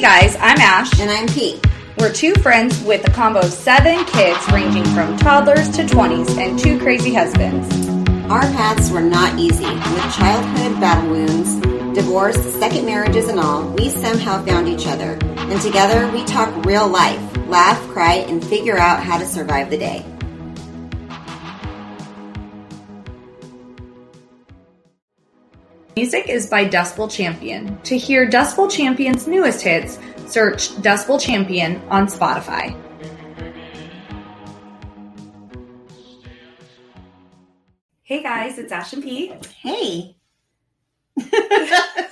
Hey guys, I'm Ash. And I'm Pete. We're two friends with a combo of 7 kids ranging from toddlers to 20s and 2 crazy husbands. Our paths were not easy. With childhood battle wounds, divorce, second marriages and all, we somehow found each other. And together we talk real life, laugh, cry, and figure out how to survive the day. Music is by Dustbowl Champion. To hear Dustbowl Champion's newest hits, search Dustbowl Champion on Spotify. Hey guys, it's Ash and Pete. Hey. I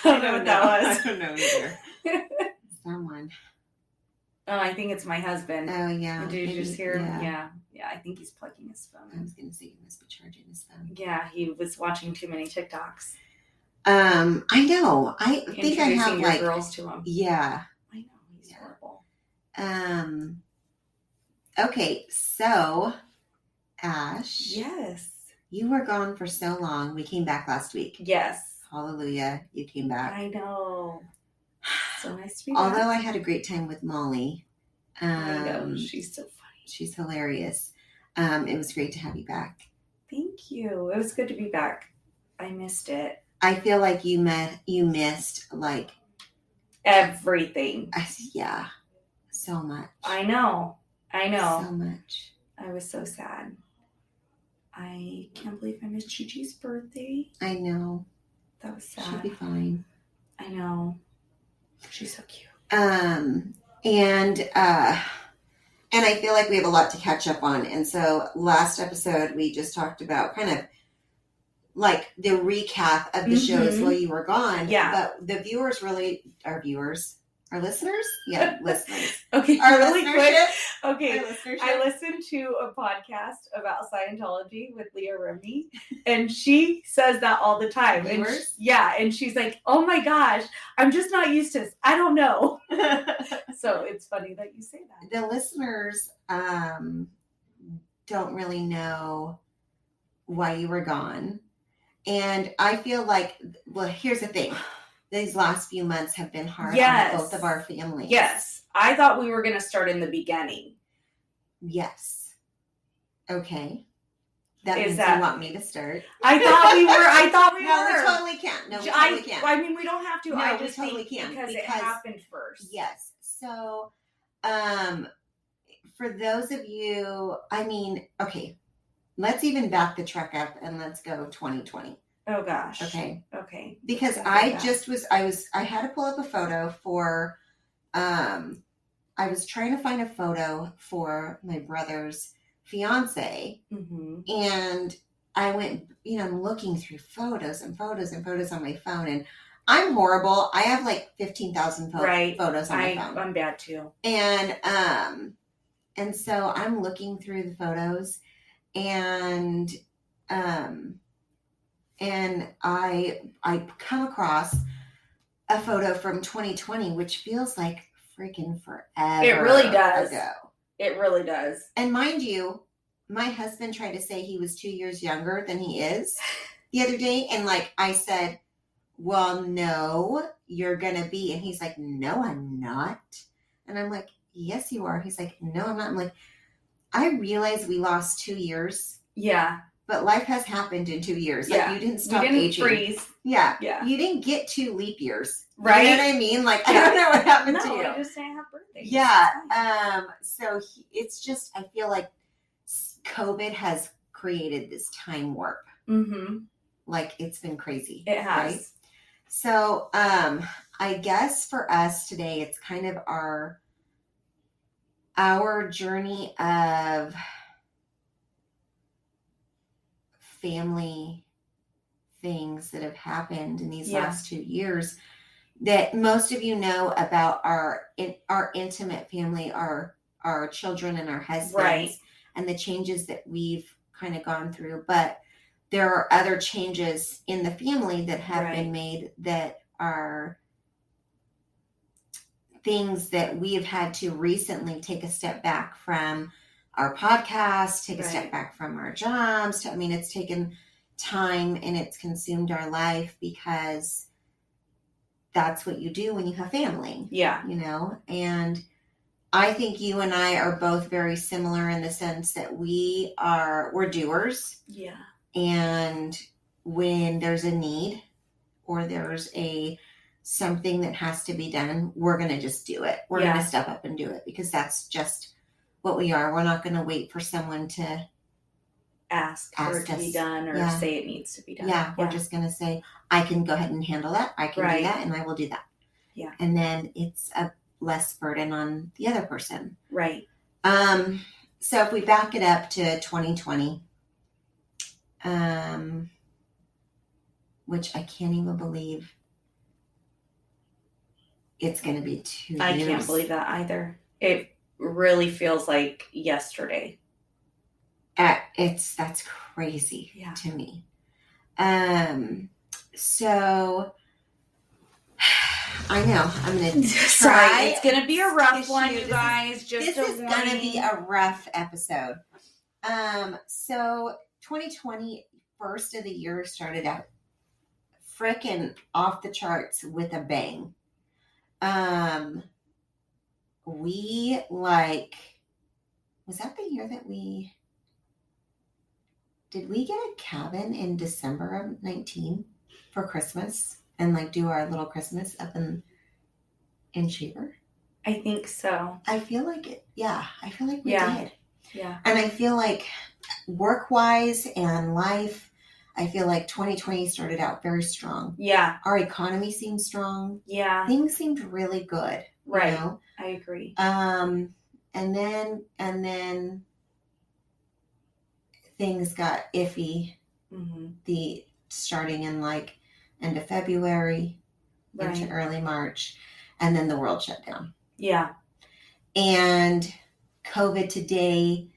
don't know what that was. I don't know either. Someone. Oh, I think it's my husband. Oh, yeah. Did you just hear him? Yeah. Yeah, I think he's plugging his phone. I was going to say he must be charging his phone. Yeah, he was watching too many TikToks. I know. I think I have your girls to him. Yeah. I know, he's horrible. Okay, so Ash. Yes. You were gone for so long. We came back last week. Yes. Hallelujah. You came back. I know. So nice to be Although back. I had a great time with Molly. I know. She's so funny. She's hilarious. It was great to have you back. Thank you. It was good to be back. I missed it. I feel like you missed like everything. Yeah. So much. I know. So much. I was so sad. I can't believe I missed Chi-Chi's birthday. I know. That was sad. She'll be fine. I know. She's so cute. And I feel like we have a lot to catch up on. And so last episode, we just talked about kind of like the recap of the shows while you were gone. Yeah. But the viewers our listeners? Yeah, listeners. Okay, Our really quick. listenership? Okay, Our listenership? I listened to a podcast about Scientology with Leah Remini, and she says that all the time. Viewers? And she's like, "Oh my gosh, I'm just not used to this. I don't know." So it's funny that you say that. The listeners don't really know why you were gone. And I feel like, well, here's the thing. These last few months have been hard on both of our families. Yes. I thought we were going to start in the beginning. Yes. Okay. That means you want me to start. I thought we were. No, we totally can't. No, we totally can't. I mean, we don't have to. No, I just we totally think can't because it happened first. Yes. So, for those of you, I mean, okay, let's even back the truck up and let's go 2020. Oh gosh. Okay. Because I had to pull up a photo for, I was trying to find a photo for my brother's fiance. Mm-hmm. And I went, I'm looking through photos and photos and photos on my phone, and I'm horrible. I have like 15,000 photos on my phone. I'm bad too. And so I'm looking through the photos, and I come across a photo from 2020, which feels like freaking forever. It really does. Ago. It really does. And mind you, my husband tried to say he was 2 years younger than he is the other day. And like I said, well, no, you're going to be. And he's like, no, I'm not. And I'm like, yes, you are. He's like, no, I'm not. I'm like, I realize we lost 2 years. Yeah. But life has happened in 2 years. Like you didn't stop aging. Freeze. Yeah. You didn't get 2 leap years. Right. You know what I mean? Like, I don't know what happened to you. No, I just didn't have birthdays. Yeah. So it's just, I feel like COVID has created this time warp. Mm-hmm. Like it's been crazy. It has. Right? So, I guess for us today, it's kind of our journey of family things that have happened in these last 2 years that most of you know about our intimate family, our children and our husbands, and the changes that we've kind of gone through. But there are other changes in the family that have been made that are things that we have had to recently take a step back from our podcast, take a step back from our jobs. It's taken time and it's consumed our life because that's what you do when you have family. Yeah. And I think you and I are both very similar in the sense that we're doers. Yeah. And when there's a need or there's something that has to be done, we're going to just do it. We're going to step up and do it because that's just what we are. We're not going to wait for someone to ask for it to be done or say it needs to be done. Yeah, we're just going to say, I can go ahead and handle that. I can do that and I will do that. Yeah. And then it's a less burden on the other person. Right. So if we back it up to 2020, which I can't even believe it's going to be 2 years. I can't believe that either. It really feels like yesterday. That's crazy to me. So I know I'm going to try. It's going to be a rough one, you guys. This is going to be a rough episode. So 2020, first of the year, started out freaking off the charts with a bang. Was that the year that did we get a cabin in December of 19 for Christmas and do our little Christmas up in Shaver? I think so. I feel like it. Yeah. I feel like we did. Yeah. And I feel like work-wise and life, I feel like 2020 started out very strong. Yeah. Our economy seemed strong. Yeah. Things seemed really good. Right. I agree. And then things got iffy. Mm-hmm. Starting in end of February into early March, and then the world shut down. Yeah. And COVID today,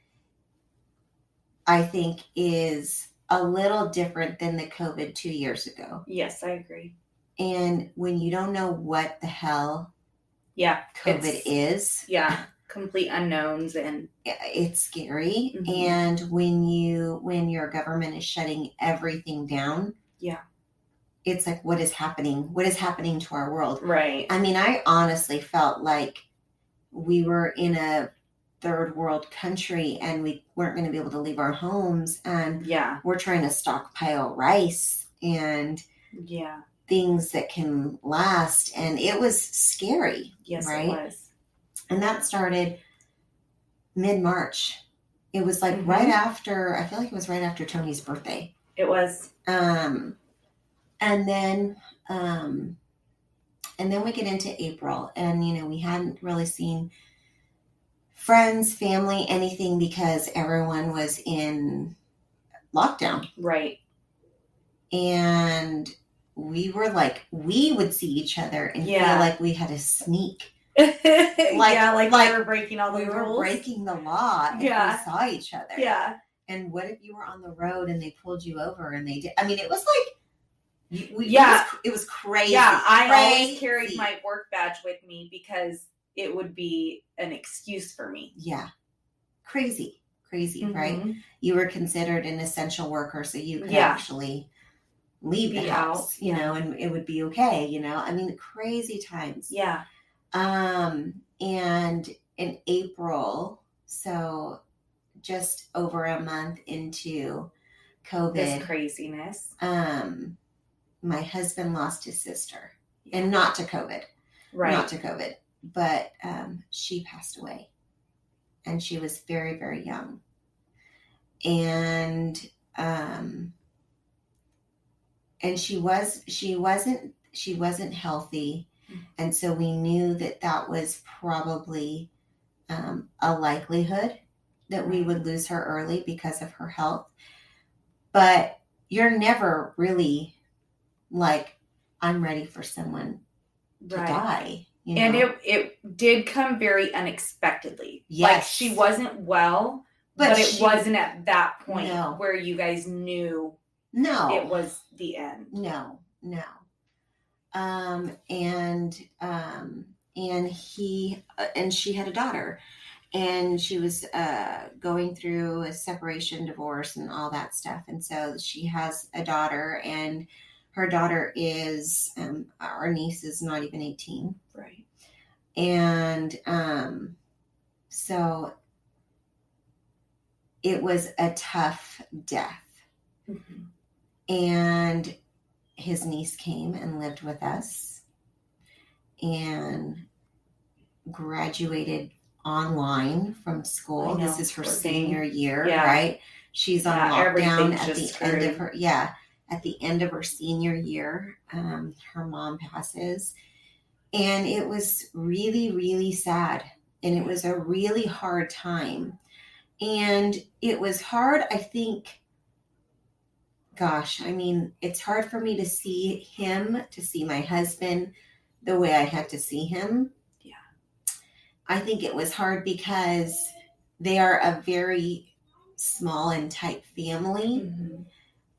I think, is a little different than the COVID 2 years ago. Yes, I agree. And when you don't know what the hell COVID is. Yeah. Complete unknowns, and it's scary. Mm-hmm. And when your government is shutting everything down, it's like, what is happening? What is happening to our world? Right. I mean, I honestly felt like we were in a third world country and we weren't going to be able to leave our homes, and we're trying to stockpile rice and things that can last, and it was scary. Yes, right? It was. And that started mid-March. It was right after, I feel like it was right after Tony's birthday. It was. And then we get into April, and we hadn't really seen friends, family, anything, because everyone was in lockdown. Right. And we were we would see each other and feel like we had a sneak. We were breaking all the rules. We were breaking the law if we saw each other. Yeah. And what if you were on the road and they pulled you over and they did? I mean, it was it was crazy. Yeah, I always carried my work badge with me because it would be an excuse for me. Yeah. Crazy, right? You were considered an essential worker, so you could actually leave the house, and it would be okay, I mean, crazy times. Yeah. And in April, so just over a month into COVID, this craziness, my husband lost his sister, and not to COVID, but she passed away, and she was very, very young, and she wasn't healthy. And so we knew that was probably a likelihood that we would lose her early because of her health. But you're never really I'm ready for someone to die. And it did come very unexpectedly. Yes. She wasn't well, but it wasn't at that point where you guys knew it was the end. No. And she had a daughter, and she was going through a separation, divorce, and all that stuff. And so she has a daughter, and Her daughter is, our niece is not even 18. Right. And so it was a tough death. Mm-hmm. And his niece came and lived with us and graduated online from school. This is her senior year, right? She's on lockdown at the end of her, at the end of her senior year. Her mom passes. And it was really, really sad. And it was a really hard time. And it was hard, I think, gosh, I mean, it's hard for me to see him, to see my husband the way I had to see him. Yeah. I think it was hard because they are a very small and tight family. Mm-hmm.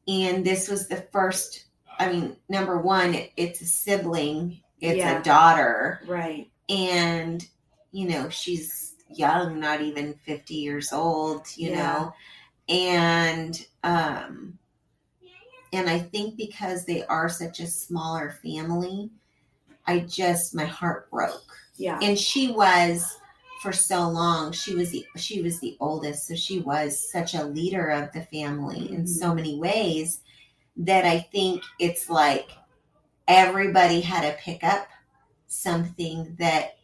And this was the first, I mean, number one, it's a sibling. It's a daughter. Right. And, you know, she's young, not even 50 years old, you know. And I think because they are such a smaller family, my heart broke. Yeah. And she was, for so long, she was the oldest, so she was such a leader of the family in so many ways that I think it's like everybody had to pick up something that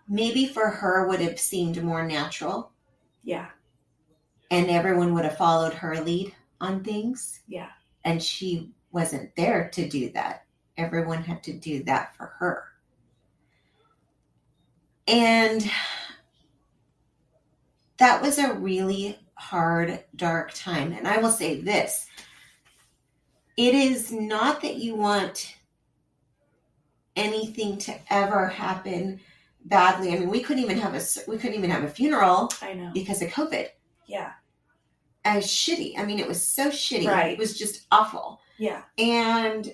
maybe for her would have seemed more natural. Yeah. And everyone would have followed her lead on things. Yeah. And she wasn't there to do that. Everyone had to do that for her. And that was a really hard, dark time. And I will say this. It is not that you want anything to ever happen badly. I mean, we couldn't even have a funeral. I know. Because of COVID. Yeah. As shitty. I mean, it was so shitty. Right. It was just awful. Yeah. And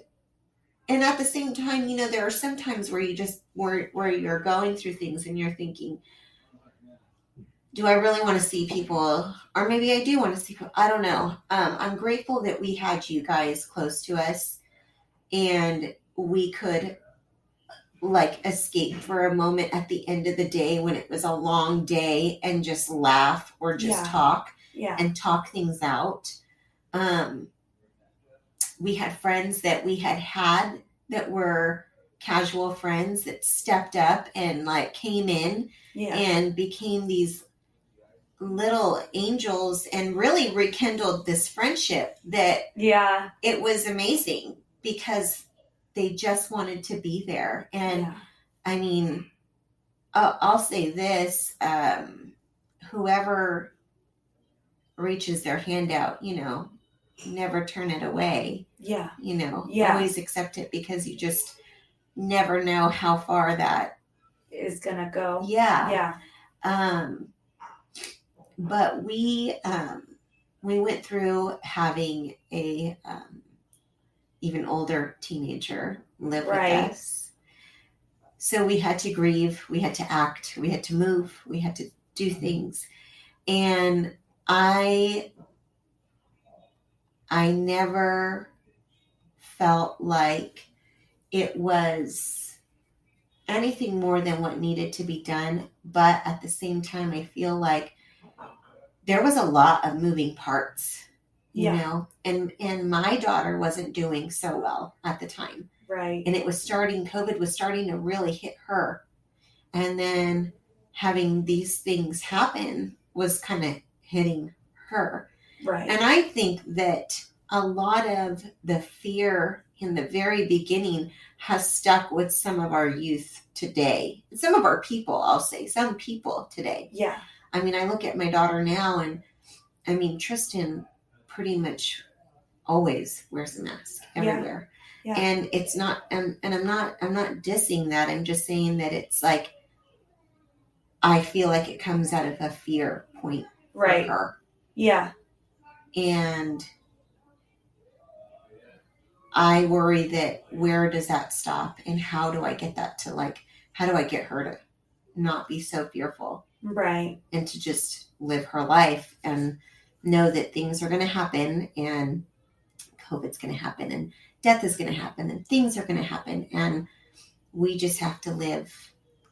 at the same time, you know, there are some times where you just where you're going through things and you're thinking, do I really want to see people? Or maybe I do want to see people. I don't know. I'm grateful that we had you guys close to us and we could like escape for a moment at the end of the day when it was a long day and just laugh or just talk and talk things out. We had friends that we had that were casual friends that stepped up and like came in and became these little angels and really rekindled this friendship that it was amazing because they just wanted to be there. And I mean, I'll say this, whoever reaches their hand out, you know, never turn it away. Yeah. You know, always accept it because you just never know how far that is going to go. Yeah. Yeah. But we went through having a even older teenager live with us. So we had to grieve, we had to act, we had to move, we had to do things. And I never felt like it was anything more than what needed to be done. But at the same time, I feel like there was a lot of moving parts, you know, and my daughter wasn't doing so well at the time. Right. And COVID was starting to really hit her. And then having these things happen was kind of hitting her. Right. And I think that a lot of the fear in the very beginning has stuck with some of our youth today. Some of our people, I'll say, some people today. Yeah. I mean, I look at my daughter now and I mean, Tristan pretty much always wears a mask everywhere. Yeah. And it's not, and I'm not dissing that. I'm just saying that it's like, I feel like it comes out of a fear point for her. Yeah. And I worry that where does that stop and how do I get that to like, how do I get her to not be so fearful? Right. And to just live her life and know that things are going to happen and COVID's going to happen death is going to happen and things are going to happen. And we just have to live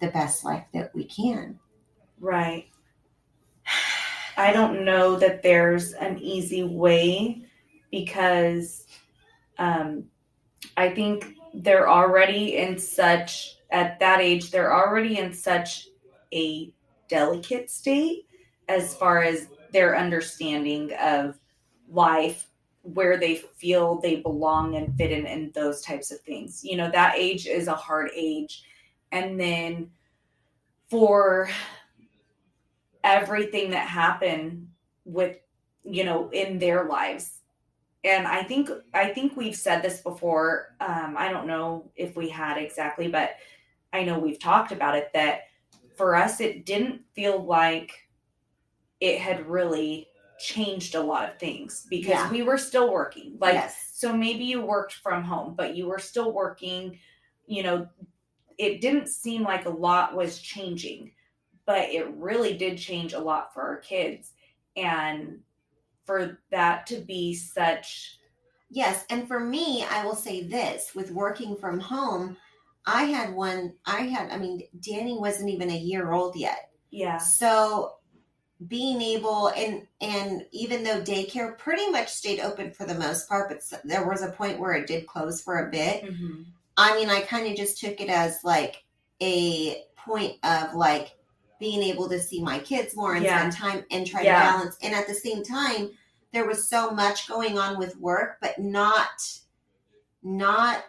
the best life that we can. Right. I don't know that there's an easy way, because I think they're already in such, at that age, they're already in such a delicate state as far as their understanding of life, where they feel they belong and fit in, and those types of things. You know, that age is a hard age. And then for everything that happened with, you know, in their lives. And I think we've said this before. I don't know if we had exactly, but I know we've talked about it, that for us, it didn't feel like it had really changed a lot of things, because we were still working. Like, so maybe you worked from home, but you were still working. You know, it didn't seem like a lot was changing, but it really did change a lot for our kids. And for that to be such... Yes. And for me, I will say this, with working from home, I mean, Danny wasn't even a year old yet. Yeah. So being able, and even though daycare pretty much stayed open for the most part, but there was a point where it did close for a bit. Mm-hmm. I mean, I kind of just took it as like a point of like being able to see my kids more and spend time and try to balance. And at the same time, there was so much going on with work, but not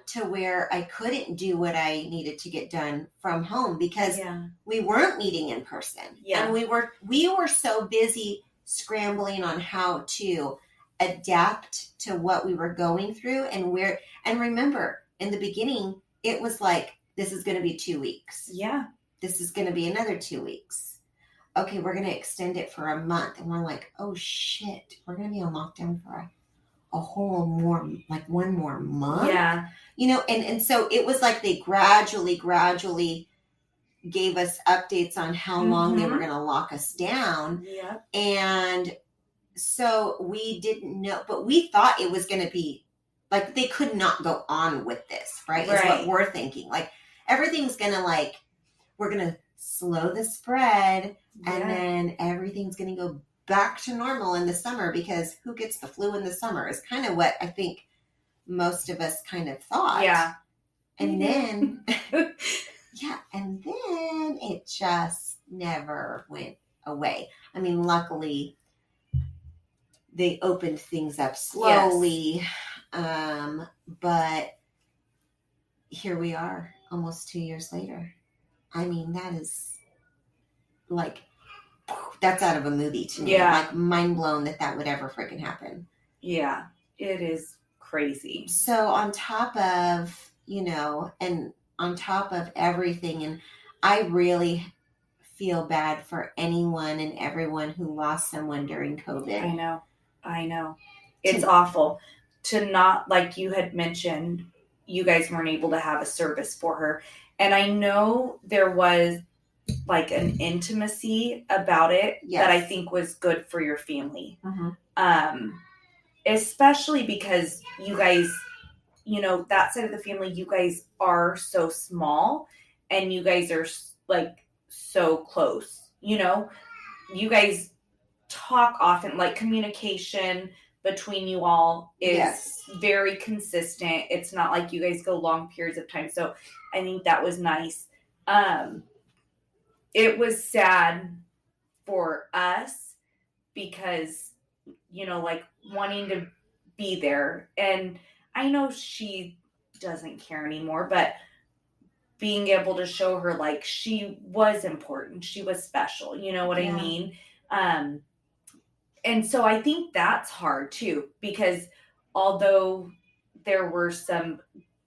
to where I couldn't do what I needed to get done from home, because we weren't meeting in person. Yeah. And we were so busy scrambling on how to adapt to what we were going through, and remember, in the beginning, it was like, this is going to be 2 weeks. Yeah. This is going to be another 2 weeks. Okay, we're going to extend it for a month. And we're like, oh shit, we're going to be on lockdown for a whole more, like one more month. Yeah. You know, and so it was like they gradually gave us updates on how long they were going to lock us down. Yeah. And so we didn't know, but we thought it was going to be like, they could not go on with this, right? Is what we're thinking. Like, everything's going to, like, we're going to slow the spread, and then everything's going to go back to normal in the summer, because who gets the flu in the summer is kind of what I think most of us kind of thought. Yeah. And then, and then it just never went away. I mean, luckily, they opened things up slowly. But here we are almost 2 years later. I mean, that is like, that's out of a movie to me. Yeah. Like, mind blown that would ever freaking happen. Yeah, it is crazy. So on top of, you know, and on top of everything, and I really feel bad for anyone and everyone who lost someone during COVID. I know. It's awful to not, like you had mentioned, you guys weren't able to have a service for her. And I know there was like an intimacy about it that I think was good for your family. Mm-hmm. Especially because you guys, you know, that side of the family, you guys are so small and you guys are like so close, you know, you guys talk often, like communication between you all is very consistent. It's not like you guys go long periods of time. So I think that was nice. It was sad for us because, you know, like wanting to be there. And I know she doesn't care anymore, but being able to show her like she was important, she was special, you know what I mean? And so I think that's hard too, because although there were some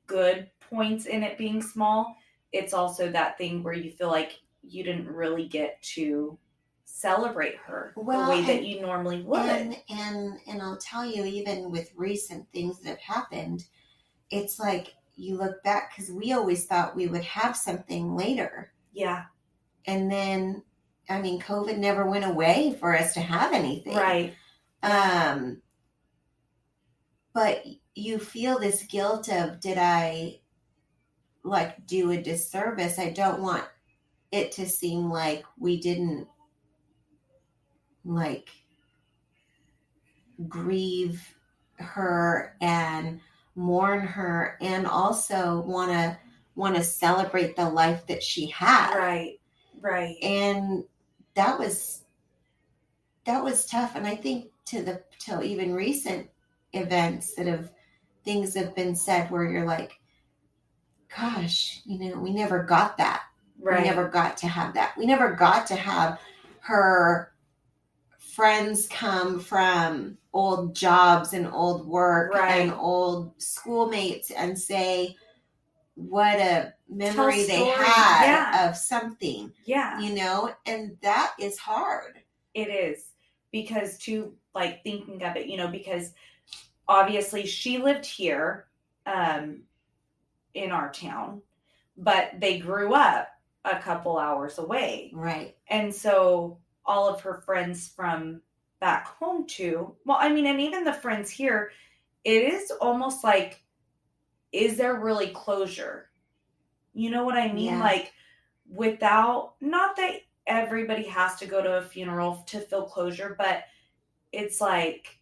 good points in it being small, it's also that thing where you feel like you didn't really get to celebrate her the way that you normally would. And I'll tell you, even with recent things that have happened, it's like you look back, because we always thought we would have something later. Yeah. And then, I mean, COVID never went away for us to have anything. Right. But you feel this guilt of, did I like do a disservice? I don't want it to seem like we didn't like grieve her and mourn her, and also want to celebrate the life that she had. Right. And that was tough. And I think till even recent events things have been said where you're like, gosh, we never got that. Right. We never got to have that. We never got to have her friends come from old jobs and old work and old schoolmates and say what a memory they had of something. Yeah. And that is hard. It is, because like thinking of it, because obviously she lived here in our town, but they grew up a couple hours away. Right. And so all of her friends from back home too, and even the friends here, it is almost like, is there really closure? You know what I mean? Yeah. Like, without, not that everybody has to go to a funeral to feel closure, but it's like,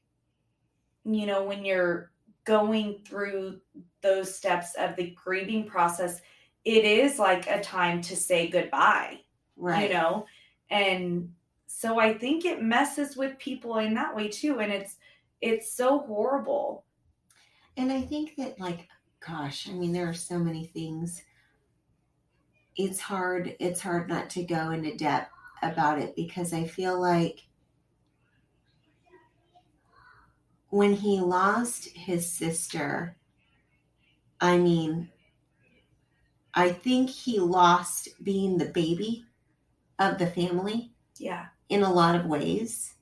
when you're going through those steps of the grieving process, it is like a time to say goodbye. Right. And so I think it messes with people in that way too. And it's so horrible. And I think that, like, gosh, there are so many things. It's hard not to go into depth about it, because I feel like when he lost his sister, I think he lost being the baby of the family. Yeah. In a lot of ways.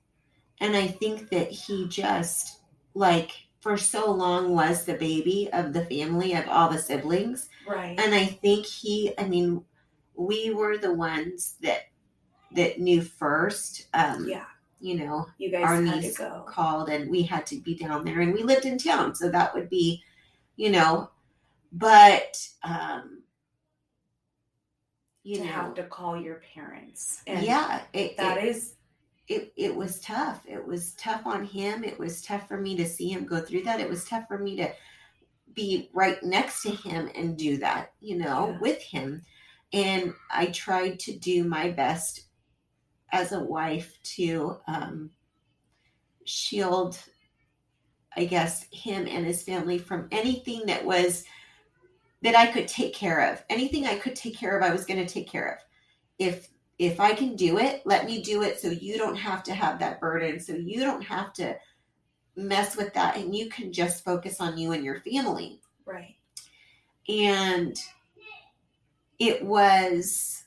And I think that he just, like, for so long was the baby of the family, of all the siblings. Right. And I think we were the ones that knew first. Yeah. You guys our had niece to go. Called, and we had to be down there, and we lived in town. So that would be, but, to have to call your parents. And yeah. It was tough. It was tough on him. It was tough for me to see him go through that. It was tough for me to be right next to him and do that, with him. And I tried to do my best as a wife to shield, I guess, him and his family from anything that I could take care of. Anything I could take care of, I was going to take care of. If I can do it, let me do it, so you don't have to have that burden, so you don't have to mess with that, and you can just focus on you and your family. Right. And it was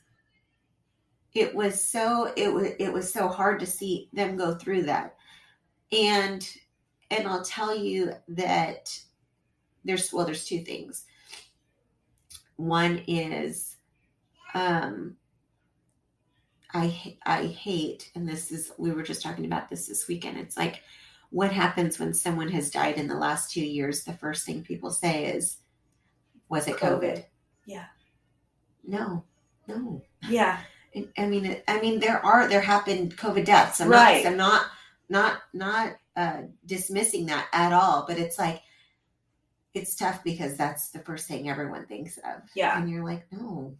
so hard to see them go through that. And I'll tell you that there's two things. One is, I hate, and we were just talking about this weekend. It's like, what happens when someone has died in the last 2 years? The first thing people say is, was it COVID? Yeah. No. Yeah. There have been COVID deaths. I'm not dismissing that at all, but it's like, it's tough because that's the first thing everyone thinks of. Yeah. And you're like, no.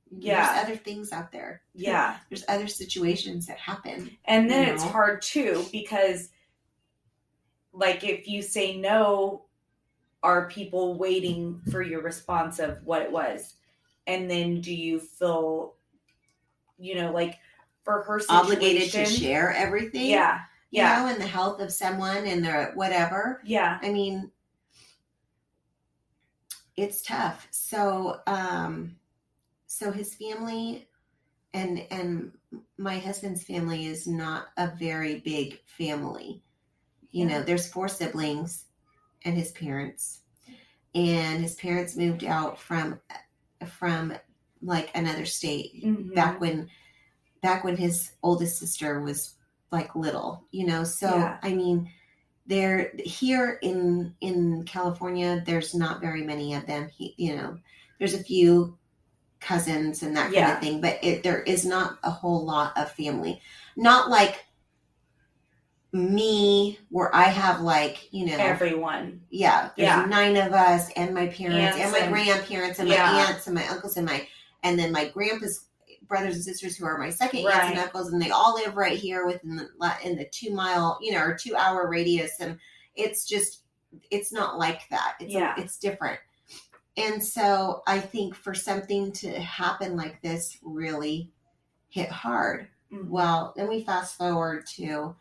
Yeah. There's other things out there. Yeah. There's other situations that happen. And then it's hard too, because, like, if you say no, are people waiting for your response of what it was? And then do you feel, like, for her situation, obligated to share everything? Yeah. Yeah. And the health of someone and their whatever. Yeah. It's tough. So, so his family and my husband's family is not a very big family. There's 4 siblings and his parents. And his parents moved out from like another state. Mm-hmm. back when his oldest sister was like little, so yeah. They're here in California. There's not very many of them. There's a few cousins and that kind of thing, but there is not a whole lot of family. Not like me, where I have everyone. Yeah, there's 9 of us, and my parents, and my grandparents, and my aunts, and my uncles, and then my grandpa's brothers and sisters, who are my second aunts and uncles, and they all live right here within the 2 mile, or 2 hour radius, and it's not like that. It's different. And so I think for something to happen like this really hit hard. Mm-hmm. Well, then we fast forward to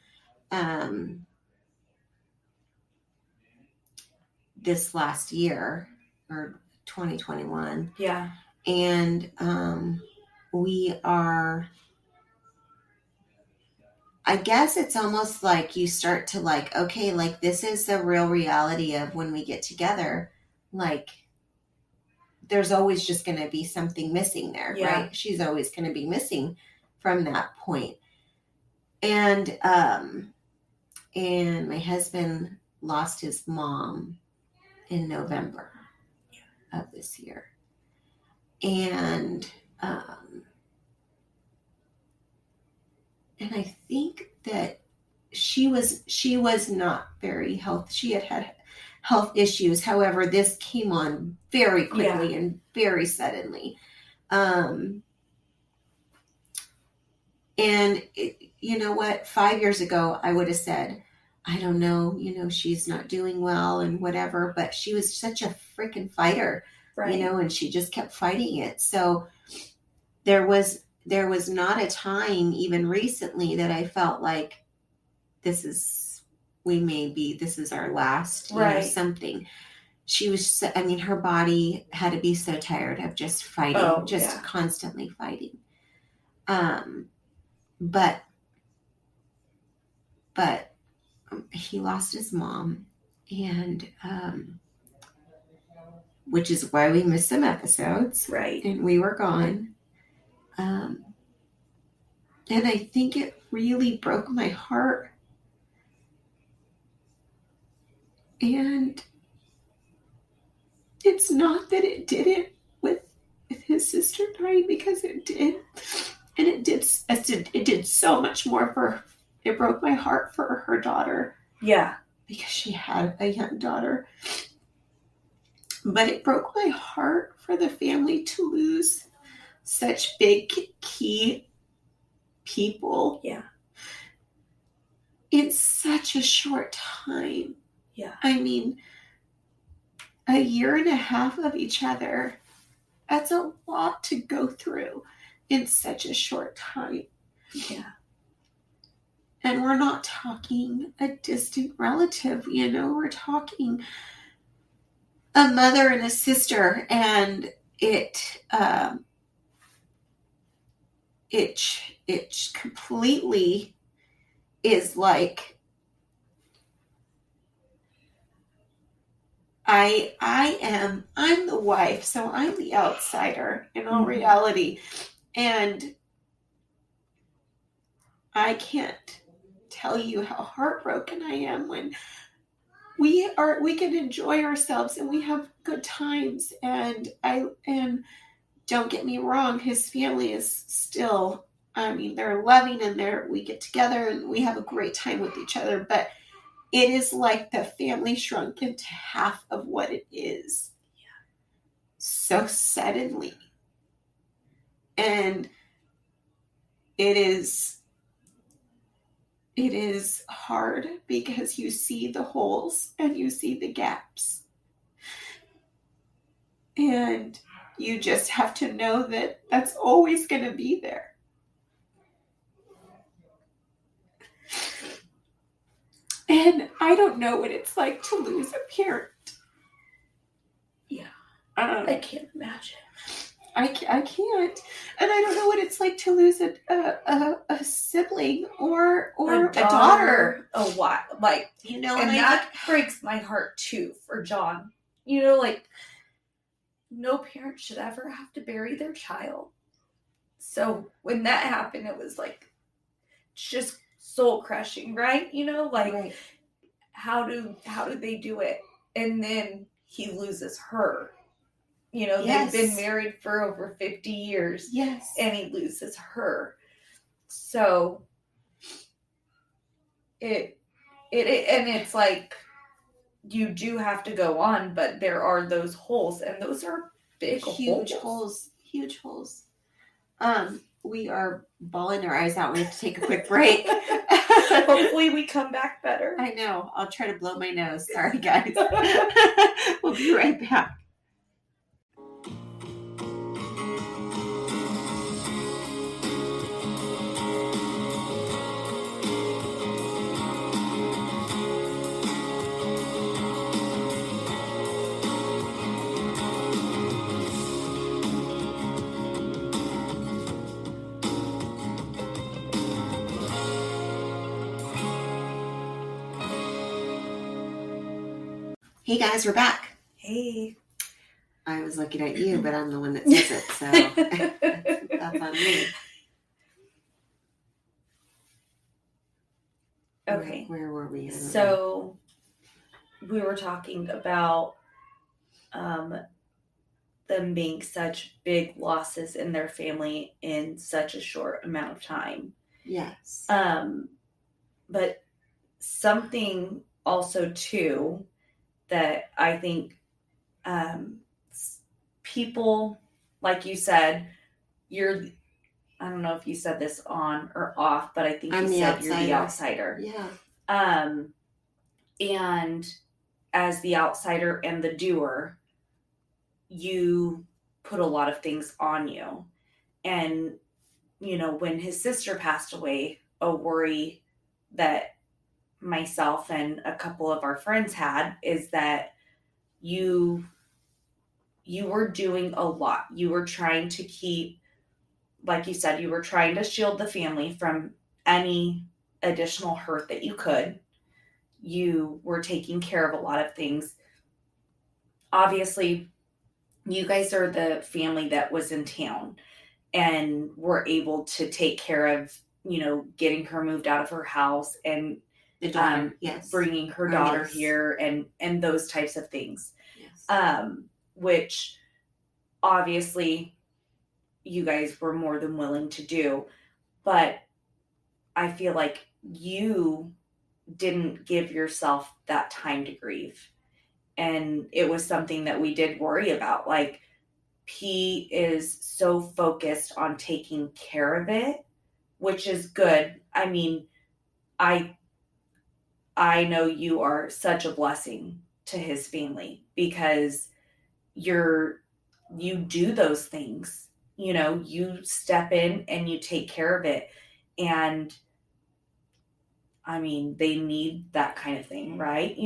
this last year, or 2021. Yeah. And we are, I guess it's almost like you start to okay, this is the real reality of when we get together. There's always just going to be something missing there, right? She's always going to be missing from that point. And my husband lost his mom in November of this year. And I think that she was not very healthy. She had health issues. However, this came on very quickly and very suddenly. And you know what? 5 years ago, I would have said, I don't know, she's not doing well and whatever, but she was such a freaking fighter, and she just kept fighting it. So there was not a time, even recently, that I felt like this is our last, something. She was, her body had to be so tired of just fighting, constantly fighting. But he lost his mom, and which is why we missed some episodes, right? And we were gone. And I think it really broke my heart. And it's not that it didn't with his sister dying, because it did. And it did so much more for her. It broke my heart for her daughter. Yeah. Because she had a young daughter. But it broke my heart for the family to lose such big, key people. Yeah. In such a short time. Yeah. A year and a half of each other. That's a lot to go through in such a short time. Yeah. And we're not talking a distant relative, we're talking a mother and a sister, and it completely is like, I'm the wife, so I'm the outsider in all reality. And I can't tell you how heartbroken I am when we can enjoy ourselves and we have good times. And don't get me wrong, his family is still, they're loving, and we get together and we have a great time with each other, but it is like the family shrunk into half of what it is. Yeah. So suddenly. And it is hard, because you see the holes and you see the gaps. And you just have to know that that's always going to be there. And I don't know what it's like to lose a parent. Yeah. I can't imagine. I can't. And I don't know what it's like to lose a sibling or a daughter. A what? And that breaks my heart too for John. No parent should ever have to bury their child. So when that happened, it was just soul crushing, right? Right. how do they do it? And then he loses her. Yes. They've been married for over 50 years. Yes. And he loses her. So and it's like, you do have to go on, but there are those holes, and those are big huge holes. Huge holes. We are bawling our eyes out. We have to take a quick break. Hopefully we come back better. I know. I'll try to blow my nose. Sorry, guys. We'll be right back. Hey guys, we're back. Hey. I was looking at you, but I'm the one that says it, so that's on me. Okay. Where were we? So we were talking about them being such big losses in their family in such a short amount of time. Yes. But something also too that I think people, like you said, I don't know if you said this on or off, but I think you said you're the outsider. Yeah. And as the outsider and the doer, you put a lot of things on you. And, when his sister passed away, a worry that myself and a couple of our friends had is that you were doing a lot. You were trying to keep, like you said, you were trying to shield the family from any additional hurt that you could. You were taking care of a lot of things. Obviously, you guys are the family that was in town and were able to take care of, getting her moved out of her house and the daughter, yes, bringing her daughter here and those types of things. Yes. Which obviously you guys were more than willing to do, but I feel like you didn't give yourself that time to grieve. And it was something that we did worry about. Like, he is so focused on taking care of it, which is good. I mean, I know you are such a blessing to his family because you do those things. You step in and you take care of it. And I mean, they need that kind of thing, right?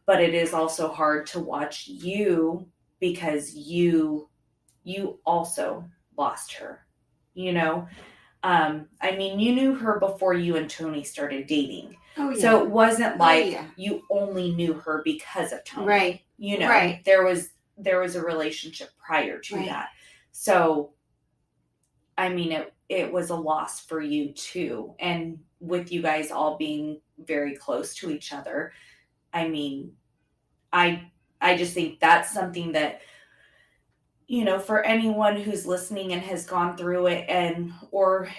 But it is also hard to watch you because you also lost her, I mean, you knew her before you and Tony started dating. Oh, yeah. So it wasn't like you only knew her because of Tony. Right. Right. There was a relationship prior to that. So, I mean, it was a loss for you too. And with you guys all being very close to each other, I mean, I just think that's something that, for anyone who's listening and has gone through it or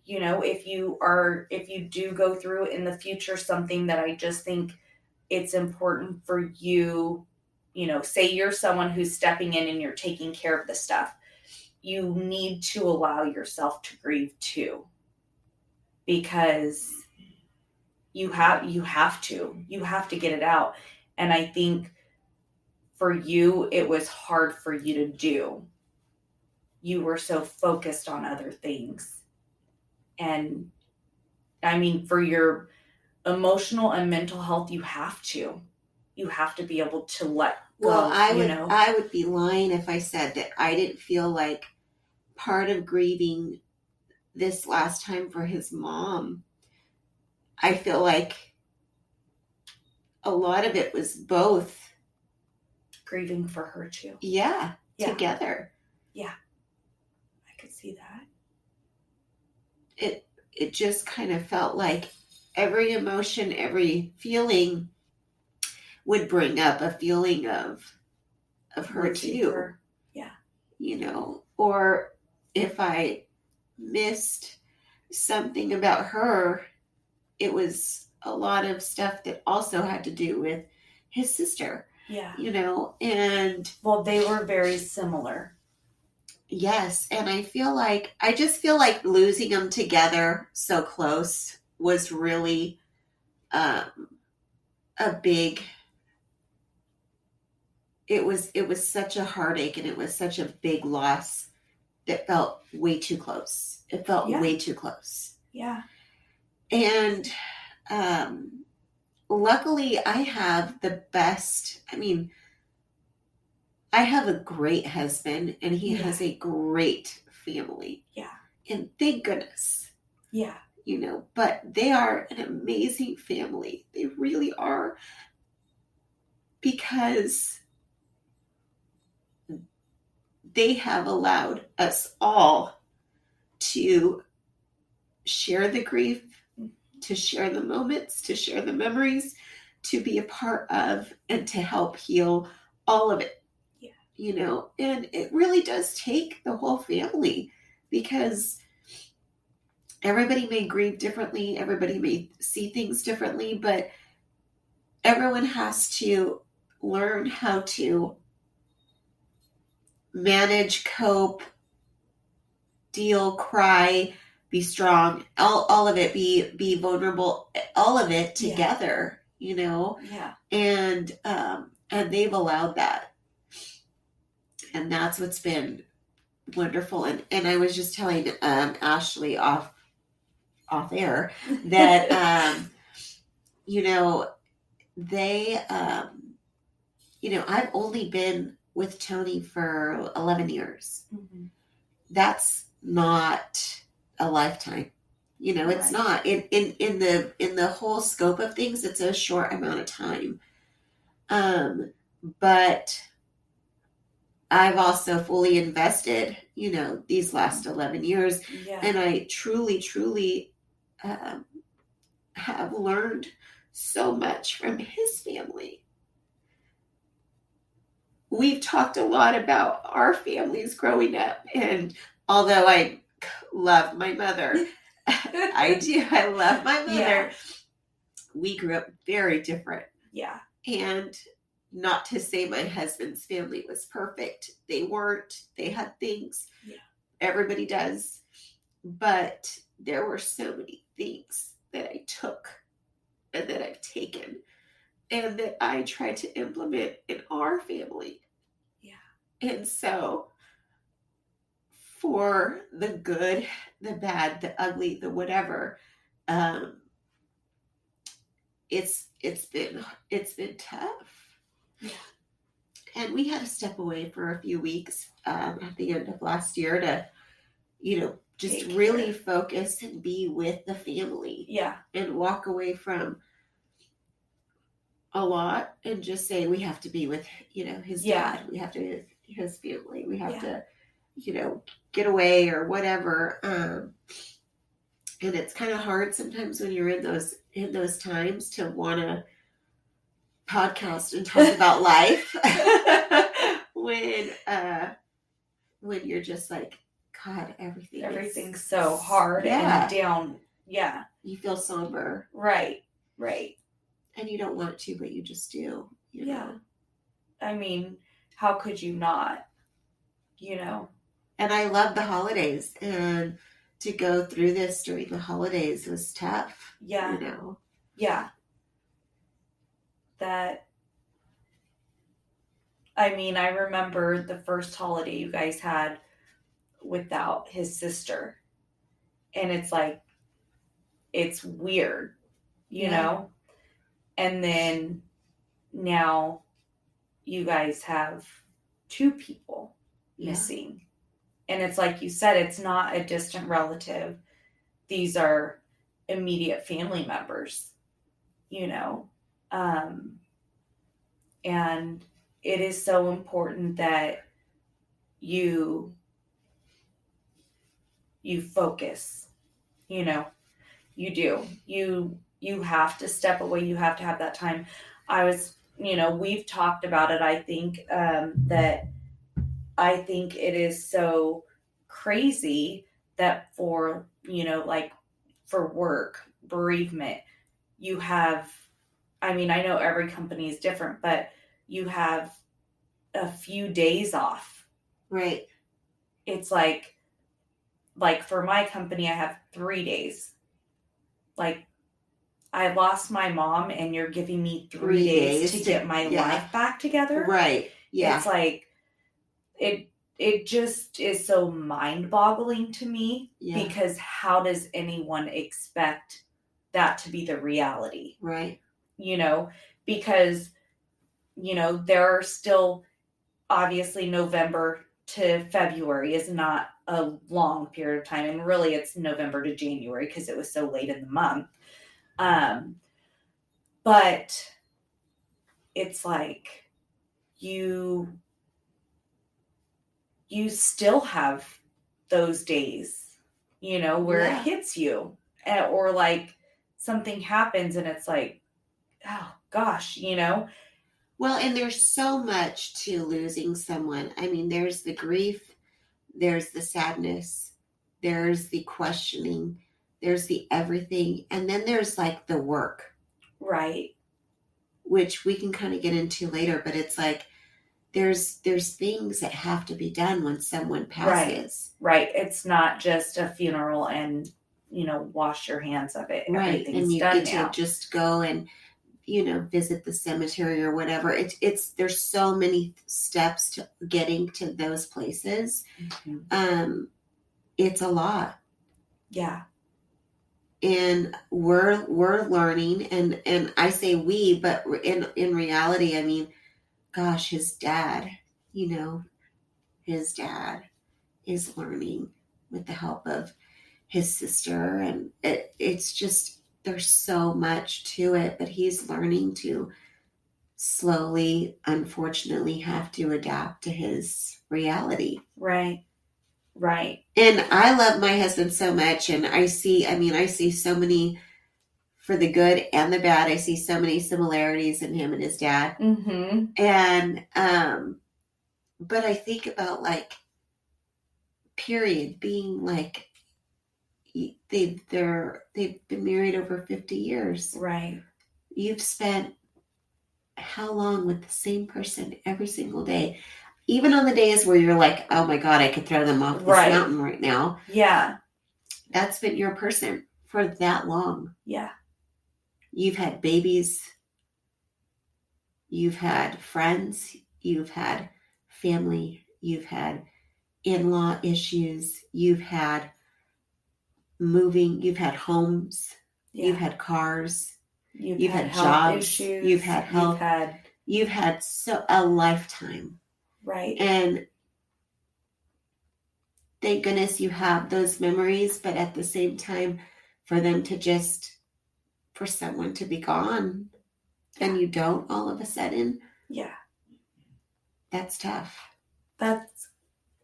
if you do go through in the future, something that I just think it's important for you, say you're someone who's stepping in and you're taking care of the stuff. You need to allow yourself to grieve too, because you have to get it out. And I think for you, it was hard for you to do. You were so focused on other things. And I mean, for your emotional and mental health, you have to be able to let go. Well, I would be lying if I said that I didn't feel like part of grieving this last time for his mom. I feel like a lot of it was both. Grieving for her too. Yeah. Together. Yeah. I could see that. It just kind of felt like every emotion, every feeling would bring up a feeling of her too. Yeah. You know, or if I missed something about her, it was a lot of stuff that also had to do with his sister. Yeah. You know, and well, they were very similar. Yes, and I just feel like losing them together so close was really a big it was such a heartache, and it was such a big loss that felt way too close. It felt way too close. Yeah. And luckily I have I have a great husband, and he has a great family. Yeah. And thank goodness. Yeah. You know, but they are an amazing family. They really are. Because they have allowed us all to share the grief, to share the moments, to share the memories, to be a part of, and to help heal all of it. Yeah. You know, and it really does take the whole family, because everybody may grieve differently, everybody may see things differently, but everyone has to learn how to manage, cope, deal, cry, be strong, all of it, be vulnerable, all of it together, you know? Yeah. And they've allowed that. And that's what's been wonderful. And I was just telling Ashley off air that you know, they you know, I've only been with Tony for 11 years. Mm-hmm. That's not a lifetime. You know, it's not in the whole scope of things. It's a short amount of time. But I've also fully invested, you know, these last 11 years. Yeah. And I truly, truly have learned so much from his family. We've talked a lot about our families growing up, and although I love my mother, I do. I love my mother. Yeah. We grew up very different. Yeah. And not to say my husband's family was perfect. They weren't. They had things. Yeah. Everybody does. But there were so many things that I took and that I've taken and that I tried to implement in our family. Yeah. And so for the good, the bad, the ugly, the whatever, it's been tough. Yeah. And we had to step away for a few weeks at the end of last year to, you know, just really focus and be with the family. Yeah. And walk away from a lot and just say we have to be with, you know, his dad. We have to be with his family. We have to, you know, get away or whatever. And it's kind of hard sometimes when you're in those times to want to podcast and talk about life when you're just like, God, everything's so hard and down. Yeah. You feel somber. Right. And you don't want to, but you just do. You know? I mean, how could you not? You know? And I love the holidays, and to go through this during the holidays was tough. Yeah. You know? Yeah. I mean, I remember the first holiday you guys had without his sister. And it's like, it's weird, you know? And then now you guys have two people missing. And it's like you said, it's not a distant relative. These are immediate family members, you know? And it is so important that you focus, you know, you do. You have to step away. You have to have that time. I was we've talked about it. I think that I think it is so crazy that for, like for work, bereavement, you have, I mean, I know every company is different, but you have a few days off. Right. It's like for my company, I have 3 days. Like, I lost my mom and you're giving me 3 days to get my life back together. Right. Yeah. It's like, it just is so mind-boggling to me, because how does anyone expect that to be the reality? Right. Because, there are still, obviously, November to February is not a long period of time. And really it's November to January because it was so late in the month. But it's like you still have those days, where it hits you, or like something happens and it's like, oh gosh, Well, and there's so much to losing someone. I mean, there's the grief, there's the sadness, there's the questioning, there's the everything, and then there's like the work. Right. Which we can kind of get into later, but it's like there's things that have to be done when someone passes. Right. It's not just a funeral and, wash your hands of it. Right. And you get to just go and, visit the cemetery or whatever. It's there's so many steps to getting to those places. Mm-hmm. It's a lot. Yeah. And we're learning, and I say we, but in reality, I mean, gosh, his dad is learning with the help of his sister, and it's just, there's so much to it, but he's learning to slowly, unfortunately, have to adapt to his reality. Right. And I love my husband so much, and I see so many, for the good and the bad, I see so many similarities in him and his dad. Mm-hmm. And but I think about, like, period, being like, they've been married over 50 years. Right. You've spent how long with the same person every single day? Even on the days where you're like, oh my God, I could throw them off this mountain right now. Yeah. That's been your person for that long. Yeah. You've had babies. You've had friends. You've had family. You've had in-law issues. You've had moving. You've had homes. Yeah. You've had cars. You've had jobs. Issues. You've had health. You've had a lifetime. Right. And thank goodness you have those memories, but at the same time, for someone to be gone, and you don't all of a sudden. Yeah. That's tough. That's,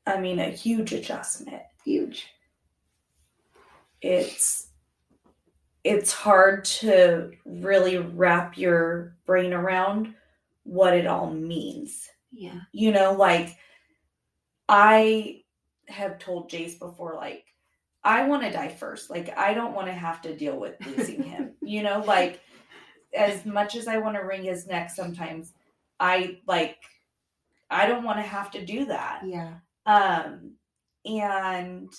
a huge adjustment. Huge. It's hard to really wrap your brain around what it all means. Yeah. Like, I have told Jace before, like, I want to die first. Like, I don't want to have to deal with losing him. Like, as much as I want to wring his neck sometimes, I don't want to have to do that. Yeah. And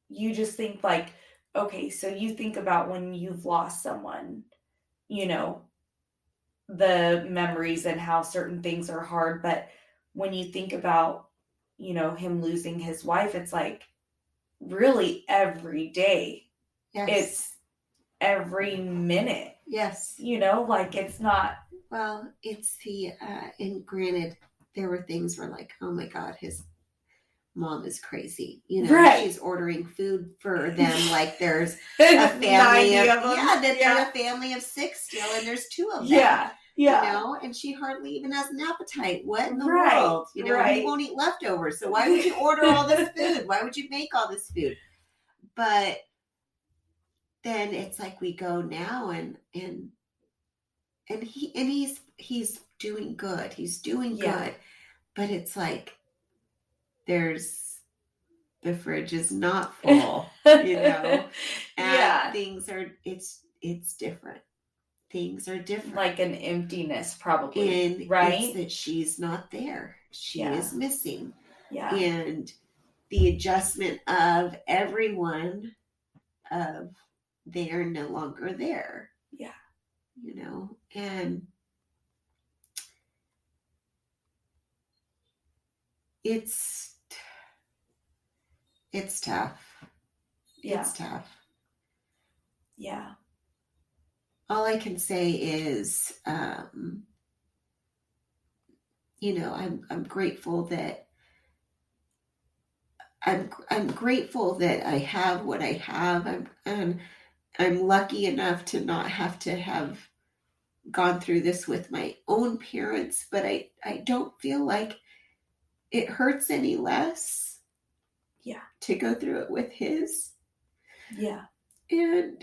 you just think, like, okay, so you think about when you've lost someone, the memories and how certain things are hard. But when you think about, him losing his wife, it's like really every day. Yes. It's every minute. Yes. Like, it's not. Well, it's and granted, there were things where, like, oh my God, his mom is crazy. Right. She's ordering food for them. Like, there's a family of them. Yeah, they're a family of 6 still, and there's 2 of them. Yeah. And she hardly even has an appetite. What in the world? You won't eat leftovers. So why would you order all this food? Why would you make all this food? But then it's like we go now and and he's doing good. He's doing good. But it's like the fridge is not full, and things are it's different. Things are different. Like an emptiness, probably. And right? It's that she's not there. She is missing. Yeah. And the adjustment of everyone of they are no longer there. Yeah. And it's tough. Yeah. It's tough. Yeah. All I can say is, I'm grateful that I'm grateful that I have what I have. I'm lucky enough to not have to have gone through this with my own parents, but I don't feel like it hurts any less. Yeah. To go through it with his. Yeah. And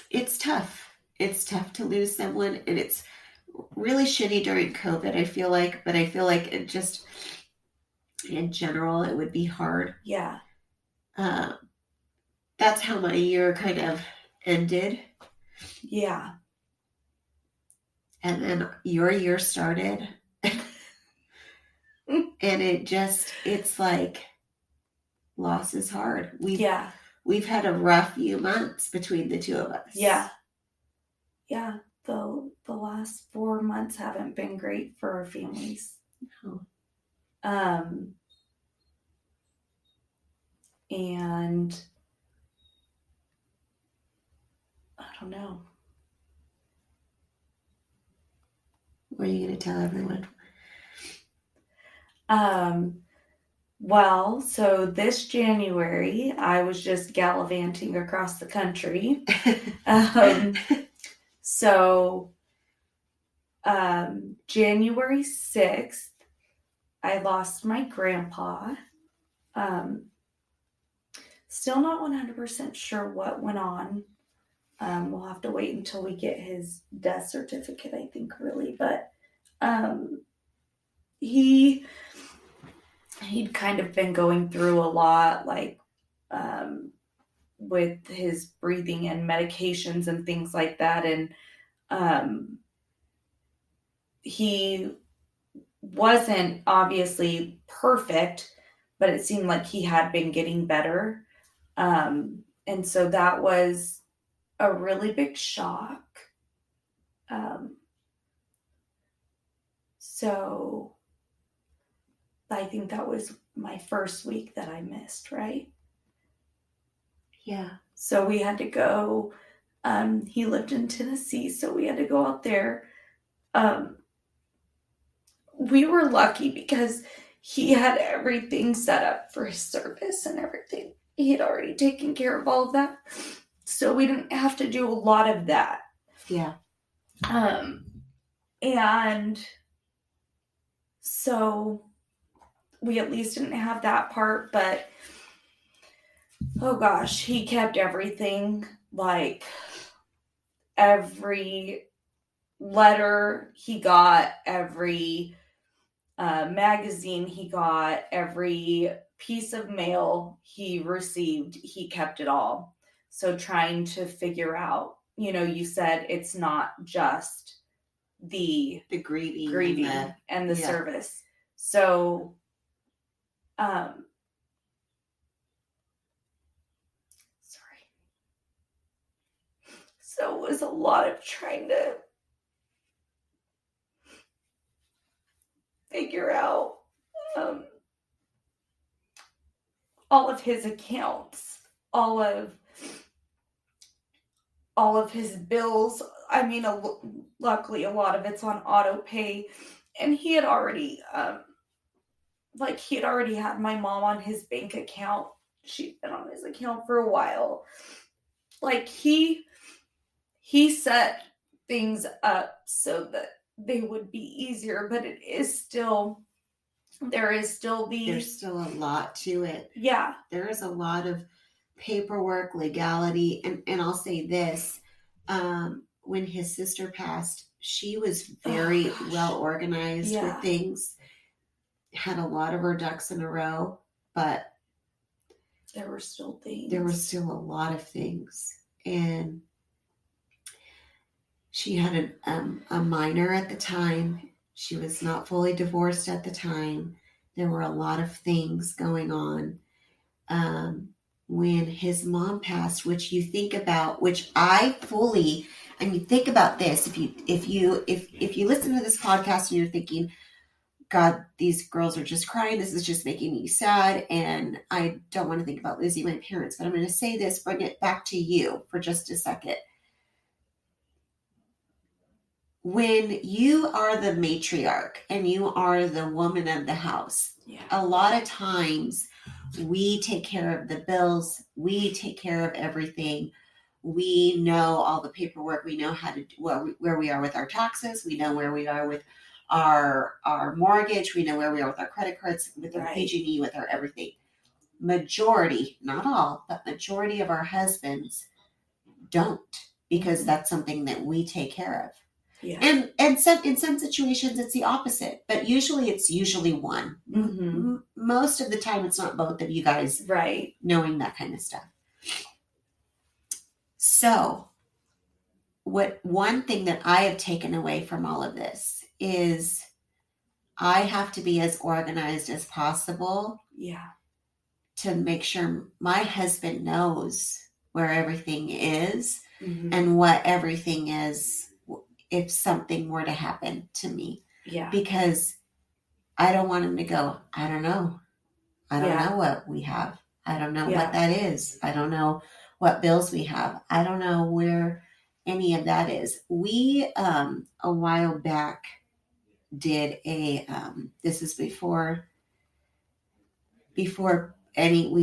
it's tough. It's tough to lose someone, and it's really shitty during COVID, I feel like, but I feel like it just in general it would be hard. Yeah. That's how my year kind of ended. Yeah. And then your year started. And it's like loss is hard. We've had a rough few months between the two of us. Yeah. Yeah. The last 4 months haven't been great for our families. No. And I don't know. What are you going to tell everyone? Well, so this January, I was just gallivanting across the country. So, January 6th, I lost my grandpa. Still not 100% sure what went on. We'll have to wait until we get his death certificate, I think, really. But he'd kind of been going through a lot, like with his breathing and medications and things like that. And he wasn't obviously perfect, but it seemed like he had been getting better. And so that was a really big shock. So I think that was my first week that I missed, right? Yeah. So we had to go. He lived in Tennessee, so we had to go out there. We were lucky because he had everything set up for his service and everything. He had already taken care of all of that. So we didn't have to do a lot of that. Yeah. And so we at least didn't have that part, but oh gosh, he kept everything, like every letter he got, every magazine he got, every piece of mail he received, he kept it all. So trying to figure out, you said it's not just the grieving and the service. So so it was a lot of trying to figure out all of his accounts, all of his bills. I mean, luckily a lot of it's on auto pay, and he had already had my mom on his bank account. She'd been on his account for a while. Like he set things up so that they would be easier, but there's still there's still a lot to it. Yeah. There is a lot of paperwork, legality, and I'll say this, when his sister passed, she was very well organized with things, had a lot of her ducks in a row, but there were still things. There were still a lot of things. And she had a minor at the time. She was not fully divorced at the time. There were a lot of things going on. When his mom passed, which you think about, which I fully, and you think about this, if you listen to this podcast and you're thinking, God, these girls are just crying, this is just making me sad, and I don't want to think about losing my parents, but I'm going to say this, bring it back to you for just a second. When you are the matriarch and you are the woman of the house, a lot of times we take care of the bills, we take care of everything. We know all the paperwork, we know how to where we are with our taxes, we know where we are with our mortgage, we know where we are with our credit cards, with our PG&E, with our everything. Majority, not all, but majority of our husbands don't, because that's something that we take care of. Yeah. And in some situations it's the opposite, but usually it's one. Mm-hmm. Most of the time it's not both of you guys knowing that kind of stuff. So one thing that I have taken away from all of this is I have to be as organized as possible. Yeah. To make sure my husband knows where everything is and what everything is if something were to happen to me. Yeah. Because I don't want him to go, I don't know. I don't know what we have. I don't know what that is. I don't know what bills we have. I don't know where any of that is. We, a while back, did this is before we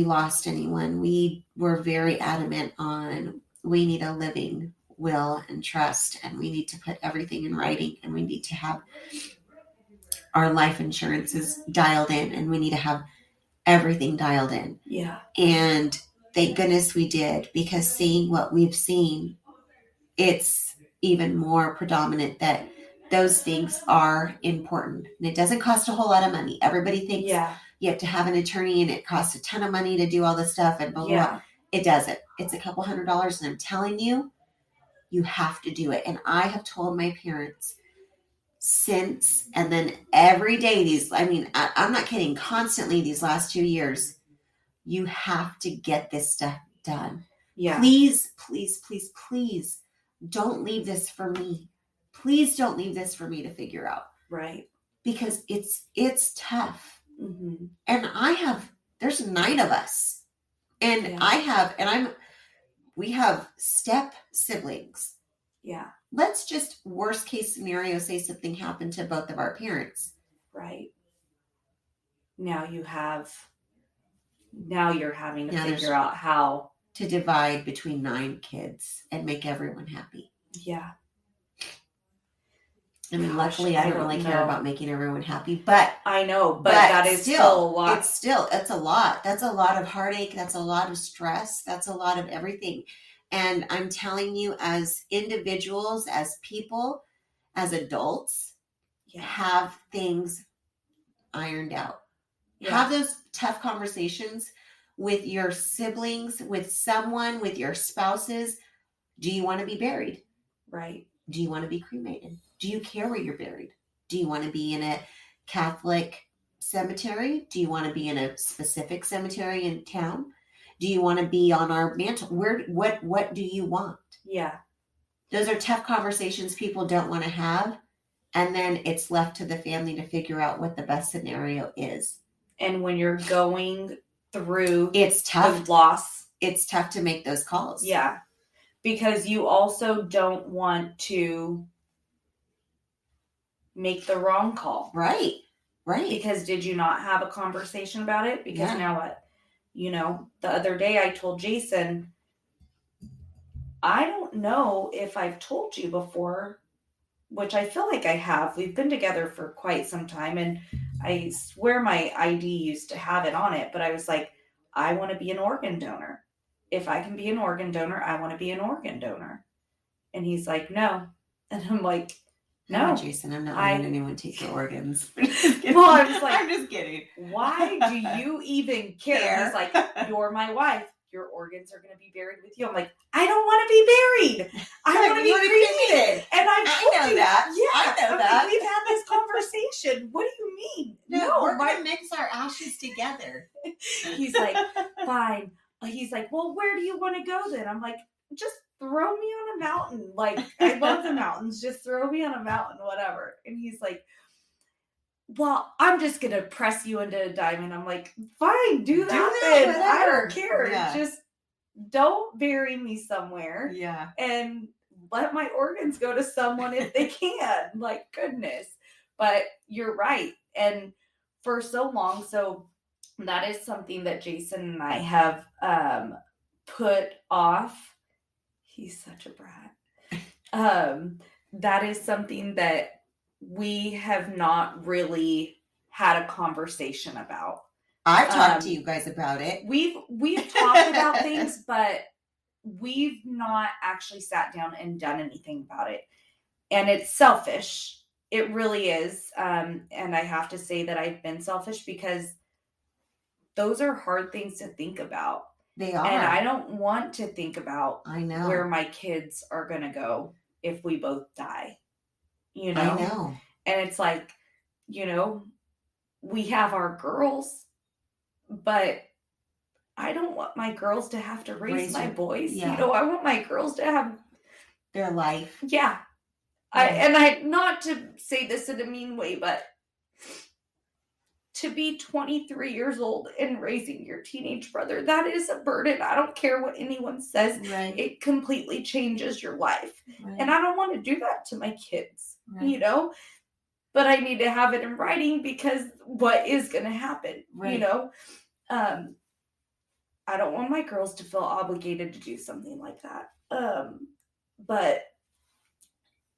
lost anyone. We were very adamant on we need a living will and trust, and we need to put everything in writing, and we need to have our life insurances dialed in, and we need to have everything dialed in. Yeah. And thank goodness we did, because seeing what we've seen, it's even more predominant that those things are important. And it doesn't cost a whole lot of money. Everybody thinks you have to have an attorney and it costs a ton of money to do all this stuff and blah, blah, blah. It doesn't. It's a couple $100s, and I'm telling you, you have to do it. And I have told my parents since, and then every day I'm not kidding, constantly these last 2 years, you have to get this stuff done. Yeah. Please, please, please, please don't leave this for me. Please don't leave this for me to figure out. Right. Because it's tough. Mm-hmm. And there's 9 of us. And we have step siblings. Yeah. Let's just worst case scenario say something happened to both of our parents. Right. Now you're having to figure out how to divide between 9 kids and make everyone happy. Yeah. I mean, luckily I don't really care about making everyone happy, but I know, but that is still a lot. It's a lot. That's a lot of heartache. That's a lot of stress. That's a lot of everything. And I'm telling you, as individuals, as people, as adults, have things ironed out. Yeah. Have those tough conversations with your siblings, with someone, with your spouses. Do you want to be buried? Right. Do you want to be cremated? Do you care where you're buried? Do you want to be in a Catholic cemetery? Do you want to be in a specific cemetery in town? Do you want to be on our mantle? What do you want? Yeah. Those are tough conversations people don't want to have. And then it's left to the family to figure out what the best scenario is. And when you're going through it's tough. The loss, it's tough to make those calls. Yeah. Because you also don't want to make the wrong call. Right. Right. Because did you not have a conversation about it? Because now what? The other day I told Jason, I don't know if I've told you before, which I feel like I have. We've been together for quite some time, and I swear my ID used to have it on it, but I was like, I want to be an organ donor. If I can be an organ donor, I want to be an organ donor. And he's like, no. And I'm like, no, Jason, I'm not letting anyone take your organs. Well, I was like, I'm just kidding. Why do you even care? He's like, you're my wife. Your organs are going to be buried with you. I'm like, I don't want to be buried. I want to be cremated. And I know that. Yeah, I know that. We've had this conversation. What do you mean? No, we're going to mix our ashes together. He's like, fine. He's like, well, where do you want to go then? I'm like, just throw me on a mountain. Like, I love the mountains. Just throw me on a mountain, whatever. And he's like, well, I'm just going to press you into a diamond. I'm like, fine, do that then. I don't care. Yeah. Just don't bury me somewhere. Yeah. And let my organs go to someone if they can. Like, goodness. But you're right. And for so long, so that is something that Jason and I have put off. He's such a brat. That is something that we have not really had a conversation about. I've talked to you guys about it. We've talked about things, but we've not actually sat down and done anything about it. And it's selfish. It really is. And I have to say that I've been selfish because those are hard things to think about. They are. And I don't want to think about where my kids are going to go if we both die. You know? I know. And it's like, you know, we have our girls, but I don't want my girls to have to raise my boys. Yeah. You know, I want my girls to have their life. Yeah. I not to say this in a mean way, but to be 23 years old and raising your teenage brother, that is a burden. I don't care what anyone says. Right. It completely changes your life. Right. And I don't want to do that to my kids, you know? But I need to have it in writing because what is going to happen, you know? I don't want my girls to feel obligated to do something like that. But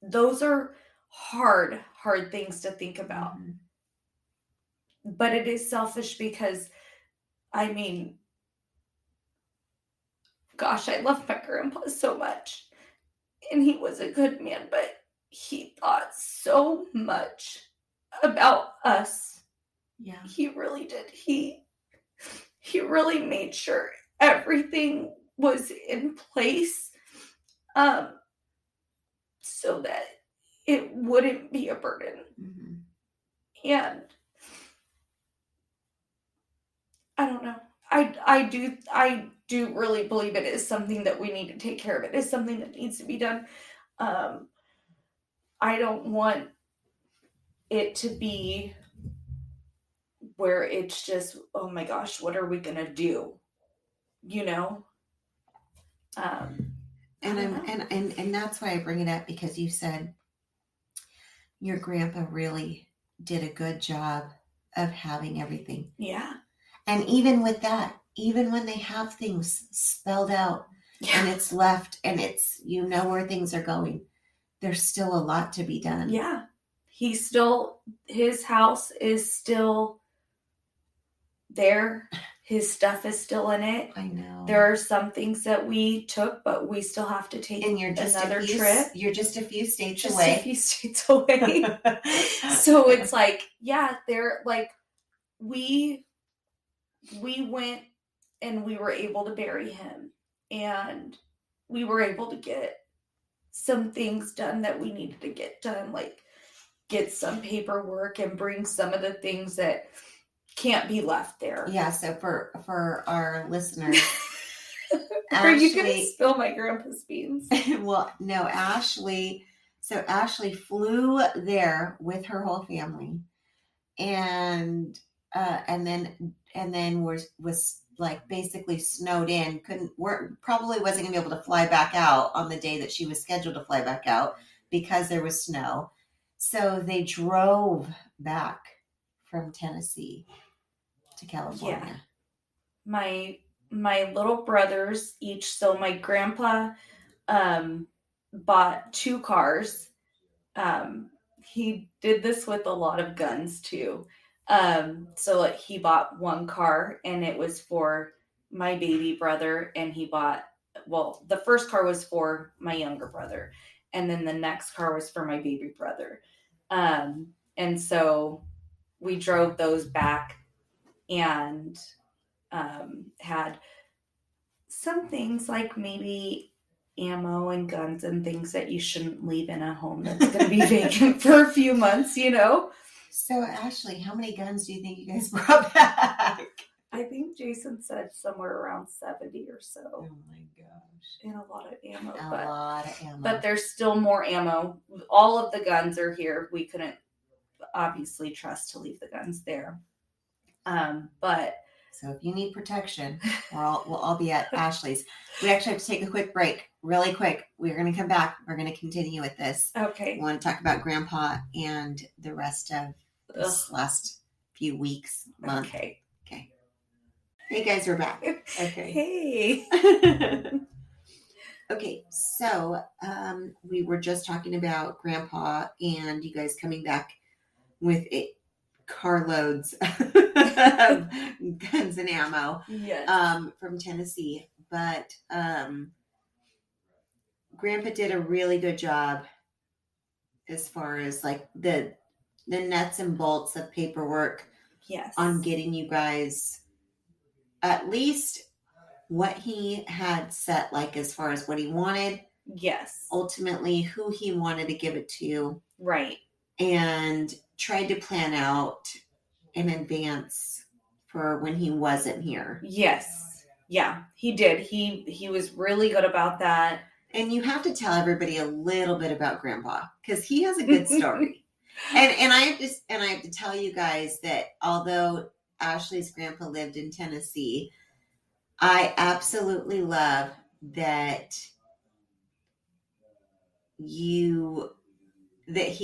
those are hard things to think about. Mm-hmm. But it is selfish because, I mean, gosh, I love my grandpa so much. And he was a good man, but he thought so much about us. Yeah. He really did. He really made sure everything was in place so that it wouldn't be a burden. Mm-hmm. And I don't know. I do really believe it is something that we need to take care of. It is something that needs to be done. I don't want it to be where it's just, oh my gosh, what are we gonna do? You know? And that's why I bring it up, because you said your grandpa really did a good job of having everything. Yeah. And even with that, even when they have things spelled out and it's left and it's, you know, where things are going, there's still a lot to be done. Yeah. His house is still there. His stuff is still in it. I know. There are some things that we took, but we still have to take another trip. You're just a few states away. Just a few states away. So it's like, yeah, they're like, we went and we were able to bury him, and we were able to get some things done that we needed to get done, like get some paperwork and bring some of the things that can't be left there. Yeah, so for our listeners, are you going to spill my grandpa's beans? Well, no, Ashley flew there with her whole family, and then was like basically snowed in, probably wasn't gonna be able to fly back out on the day that she was scheduled to fly back out because there was snow. So they drove back from Tennessee to California. Yeah. My little brothers each, so my grandpa bought 2 cars. He did this with a lot of guns too. So like he bought 1 car and it was for my baby brother, and he bought well, the first car was for my younger brother, and then the next car was for my baby brother. And so we drove those back and had some things like maybe ammo and guns and things that you shouldn't leave in a home that's going to be vacant for a few months, you know? So, Ashley, how many guns do you think you guys brought back? I think Jason said somewhere around 70 or so. Oh my gosh. And a lot of ammo. A lot of ammo. But there's still more ammo. All of the guns are here. We couldn't obviously trust to leave the guns there. But so if you need protection, we'll all be at Ashley's. We actually have to take a quick break, really quick. We're going to come back. We're going to continue with this. Okay. We want to talk about Grandpa and the rest of this last few weeks, month. Okay. Hey guys, we're back. Okay. Hey. Okay, so we were just talking about Grandpa and you guys coming back with carloads of guns and ammo. Yes. From Tennessee. But Grandpa did a really good job as far as like the nuts and bolts of paperwork. Yes. On getting you guys at least what he had set, like as far as what he wanted. Yes. Ultimately, who he wanted to give it to. Right. And tried to plan out in advance for when he wasn't here. Yes. Yeah, he did. He was really good about that. And you have to tell everybody a little bit about Grandpa because he has a good story. and I have to tell you guys that although Ashley's grandpa lived in Tennessee, I absolutely love that he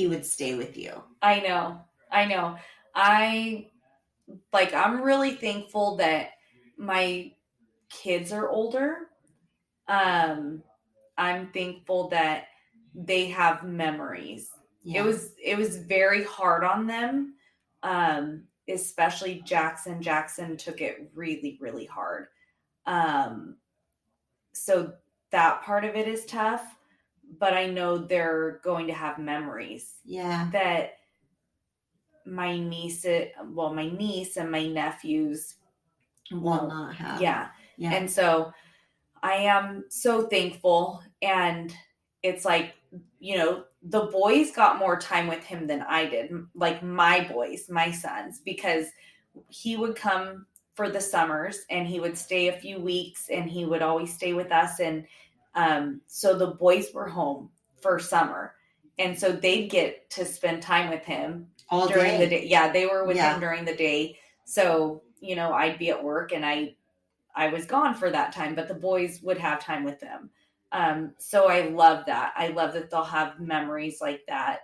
would stay with you. I know. I'm really thankful that my kids are older. I'm thankful that they have memories. Yeah. It was very hard on them. Especially Jackson. Jackson took it really, really hard. So that part of it is tough, but I know they're going to have memories. Yeah. That my niece and my nephews will not have. Yeah. And so I am so thankful. And it's like, you know, the boys got more time with him than I did. Like my boys, my sons, because he would come for the summers and he would stay a few weeks and he would always stay with us. And so the boys were home for summer. And so they'd get to spend time with him all during day. The day. Yeah, they were with him during the day. So, you know, I'd be at work and I was gone for that time, but the boys would have time with them. So I love that. I love that they'll have memories like that.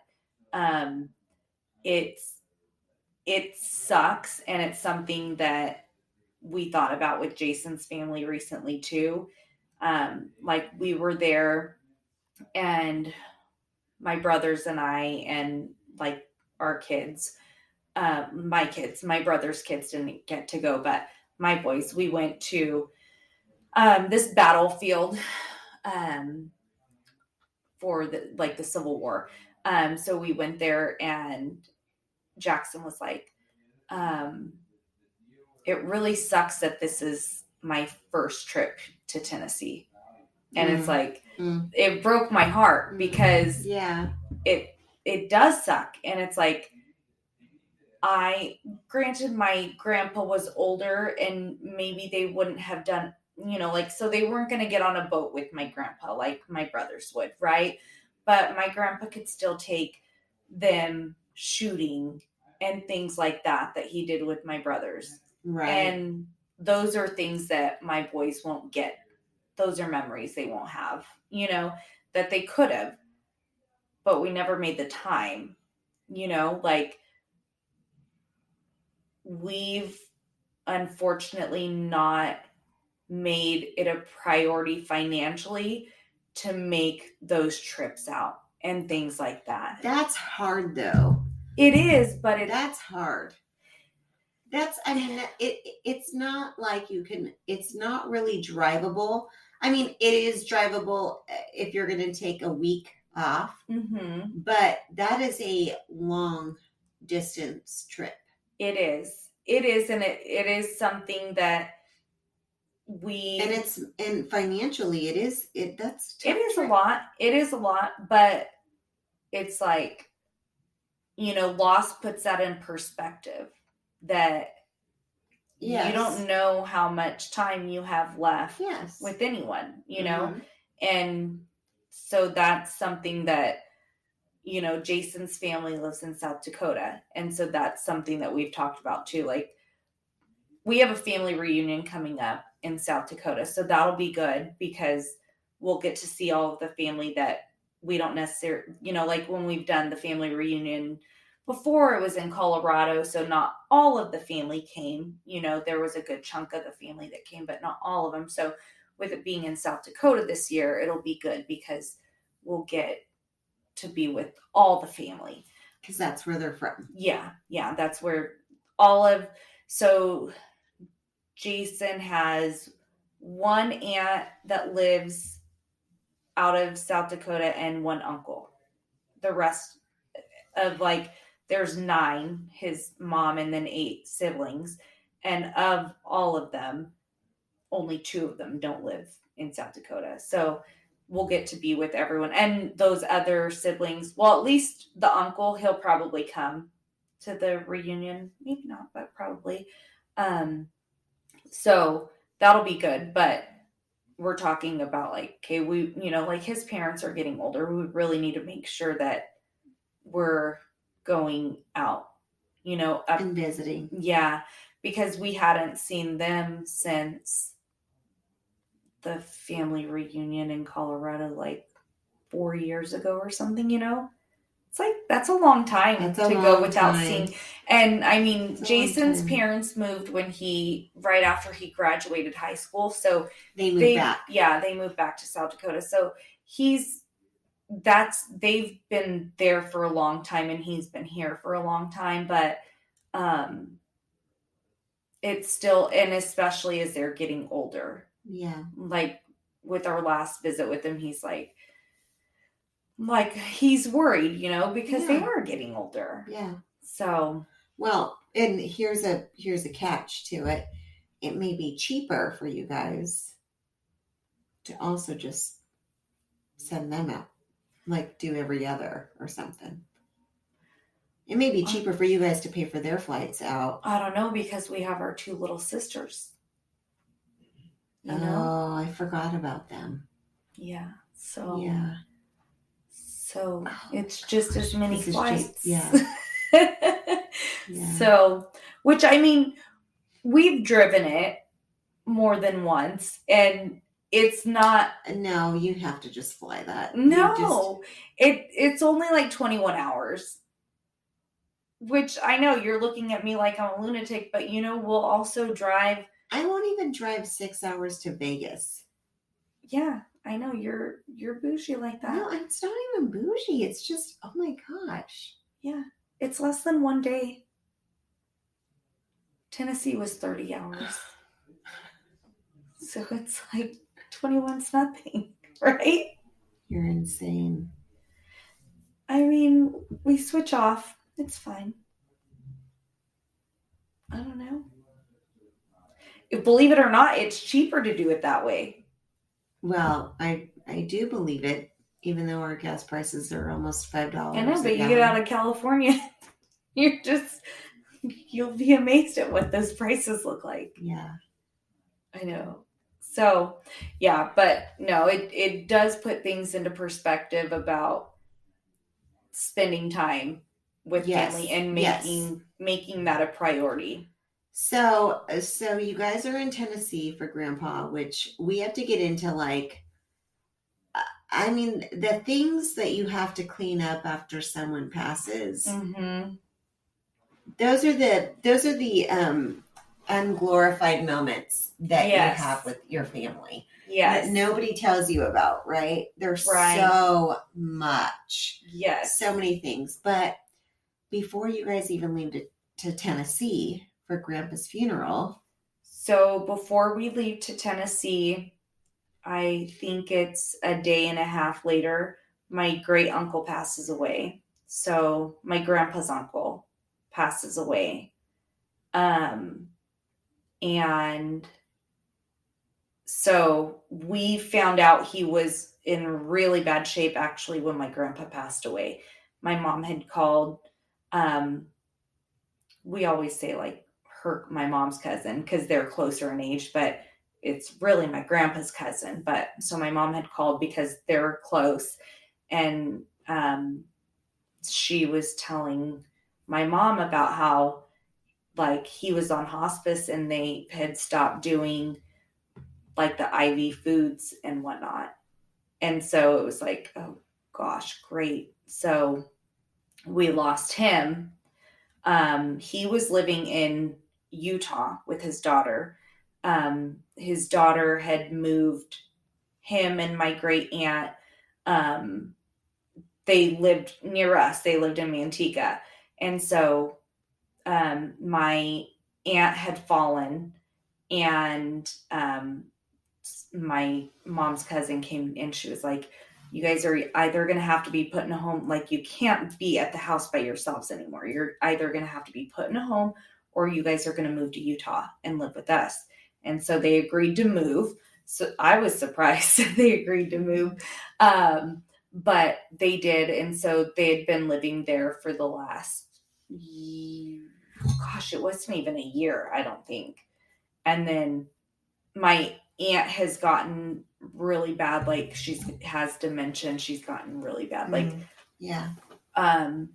It sucks. And it's something that we thought about with Jason's family recently too. Like we were there and my brothers and I, and like our kids, my brother's kids didn't get to go, but my boys, we went to this battlefield for the Civil War. So we went there and Jackson was like, it really sucks that this is my first trip to Tennessee. And it's like, it broke my heart because it does suck. And it's like, granted my grandpa was older and maybe they wouldn't have done, you know, like, so they weren't going to get on a boat with my grandpa like my brothers would, right? But my grandpa could still take them shooting and things like that he did with my brothers. Right. And those are things that my boys won't get. Those are memories they won't have, you know, that they could have, but we never made the time, you know, like we've unfortunately not made it a priority financially to make those trips out and things like that. That's hard though. It is, but that's hard. It's not like it's not really drivable. I mean, it is drivable if you're going to take a week off, but that is a long distance trip. It is. It is, and it is something that and financially it is a lot. It is a lot, but it's like, loss puts that in perspective that you don't know how much time you have left with anyone, and so that's something that, Jason's family lives in South Dakota, and so that's something that we've talked about too. Like, we have a family reunion coming up in South Dakota, so that'll be good because we'll get to see all of the family that we don't necessarily, like when we've done the family reunion before, it was in Colorado, so not all of the family came. There was a good chunk of the family that came, but not all of them. So with it being in South Dakota this year, it'll be good because we'll get to be with all the family. Because that's where they're from. Yeah, that's where so Jason has one aunt that lives out of South Dakota and one uncle. The rest of there's 9, his mom, and then 8 siblings. And of all of them, only 2 of them don't live in South Dakota. So we'll get to be with everyone. And those other siblings, well, at least the uncle, he'll probably come to the reunion. Maybe not, but probably. So that'll be good. But we're talking about we, his parents are getting older. We really need to make sure that we're going out, and visiting. Yeah, because we hadn't seen them since the family reunion in Colorado 4 years ago or something. It's that's a long time to go without seeing. And I mean, Jason's parents moved right after he graduated high school, so they moved back. Yeah, they moved back to South Dakota. So they've been there for a long time, and he's been here for a long time, but it's still, and especially as they're getting older. Yeah. With our last visit with him, he's he's worried, because they are getting older. Yeah. So, well, and here's a catch to it. It may be cheaper for you guys to also just send them out. Do every other or something. It may be cheaper for you guys to pay for their flights out. I don't know, because we have our 2 little sisters. Oh, I forgot about them. Yeah. So. Yeah. So it's just as many flights. Yeah. So, which, I mean, we've driven it more than once, and it's not. No, you have to just fly that. No, it's only 21 hours. Which I know you're looking at me like I'm a lunatic, but we'll also drive. I won't even drive 6 hours to Vegas. Yeah, I know you're bougie like that. No, it's not even bougie. It's just, oh my gosh. Yeah, it's less than 1 day. Tennessee was 30 hours. So it's 21's nothing, right? You're insane. I mean, we switch off. It's fine. I don't know. Believe it or not, it's cheaper to do it that way. Well, I do believe it, even though our gas prices are almost $5. I know, but you get out of California, you'll be amazed at what those prices look like. Yeah. I know. So, yeah, but no, it does put things into perspective about spending time with family and making that a priority. So you guys are in Tennessee for Grandpa, which we have to get into I mean, the things that you have to clean up after someone passes. Mm-hmm. Those are the unglorified moments that you have with your family. Yes. That nobody tells you about, right? There's so much. Yes. So many things. But before you guys even leave to Tennessee for Grandpa's funeral. So before we leave to Tennessee, I think it's a day and a half later, my great uncle passes away. So my grandpa's uncle passes away. Um, and so we found out he was in really bad shape actually when my grandpa passed away. My mom had called, um, we always say like my mom's cousin because they're closer in age, but it's really my grandpa's cousin. But so my mom had called because they're close, and she was telling my mom about how like he was on hospice and they had stopped doing like the IV foods and whatnot. And so it was like, oh gosh, great. So we lost him. He was living in Utah with his daughter. His daughter had moved him and my great aunt. They lived near us. They lived in Manteca. And so my aunt had fallen, and my mom's cousin came and she was like, you guys are either going to have to be put in a home. Like, you can't be at the house by yourselves anymore. You're either going to have to be put in a home, or you guys are going to move to Utah and live with us. And so they agreed to move. So I was surprised that they agreed to move. But they did. And so they had been living there for the last, gosh, it wasn't even a year, I don't think. And then my aunt has gotten really bad, like she has dementia. She's gotten really bad, like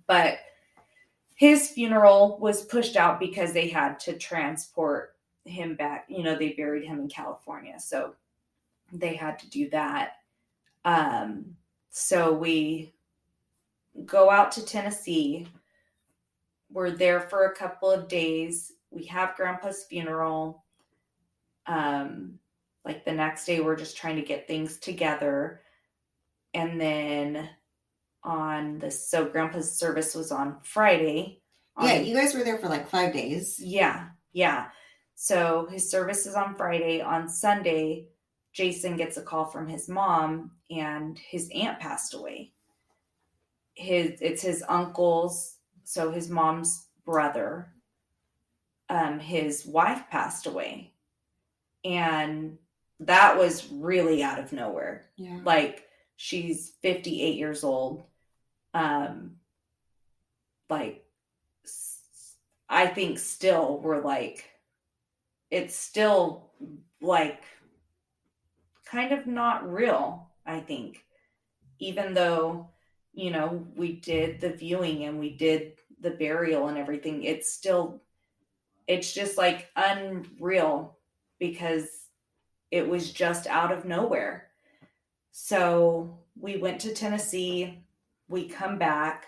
but his funeral was pushed out because they had to transport him back. They buried him in California, so they had to do that. So we go out to Tennessee. We're there for a couple of days. We have Grandpa's funeral. Like the next day, we're just trying to get things together. And then so Grandpa's service was on Friday. You guys were there for like 5 days. Yeah. So his service is on Friday. On Sunday, Jason gets a call from his mom, and his aunt passed away. It's his uncle's, so his mom's brother. His wife passed away. And that was really out of nowhere. Yeah. Like, she's 58 years old. Like, I think still we're like, it's still like kind of not real, I think. Even though, we did the viewing and we did the burial and everything, it's just like unreal because it was just out of nowhere. So we went to Tennessee. We come back.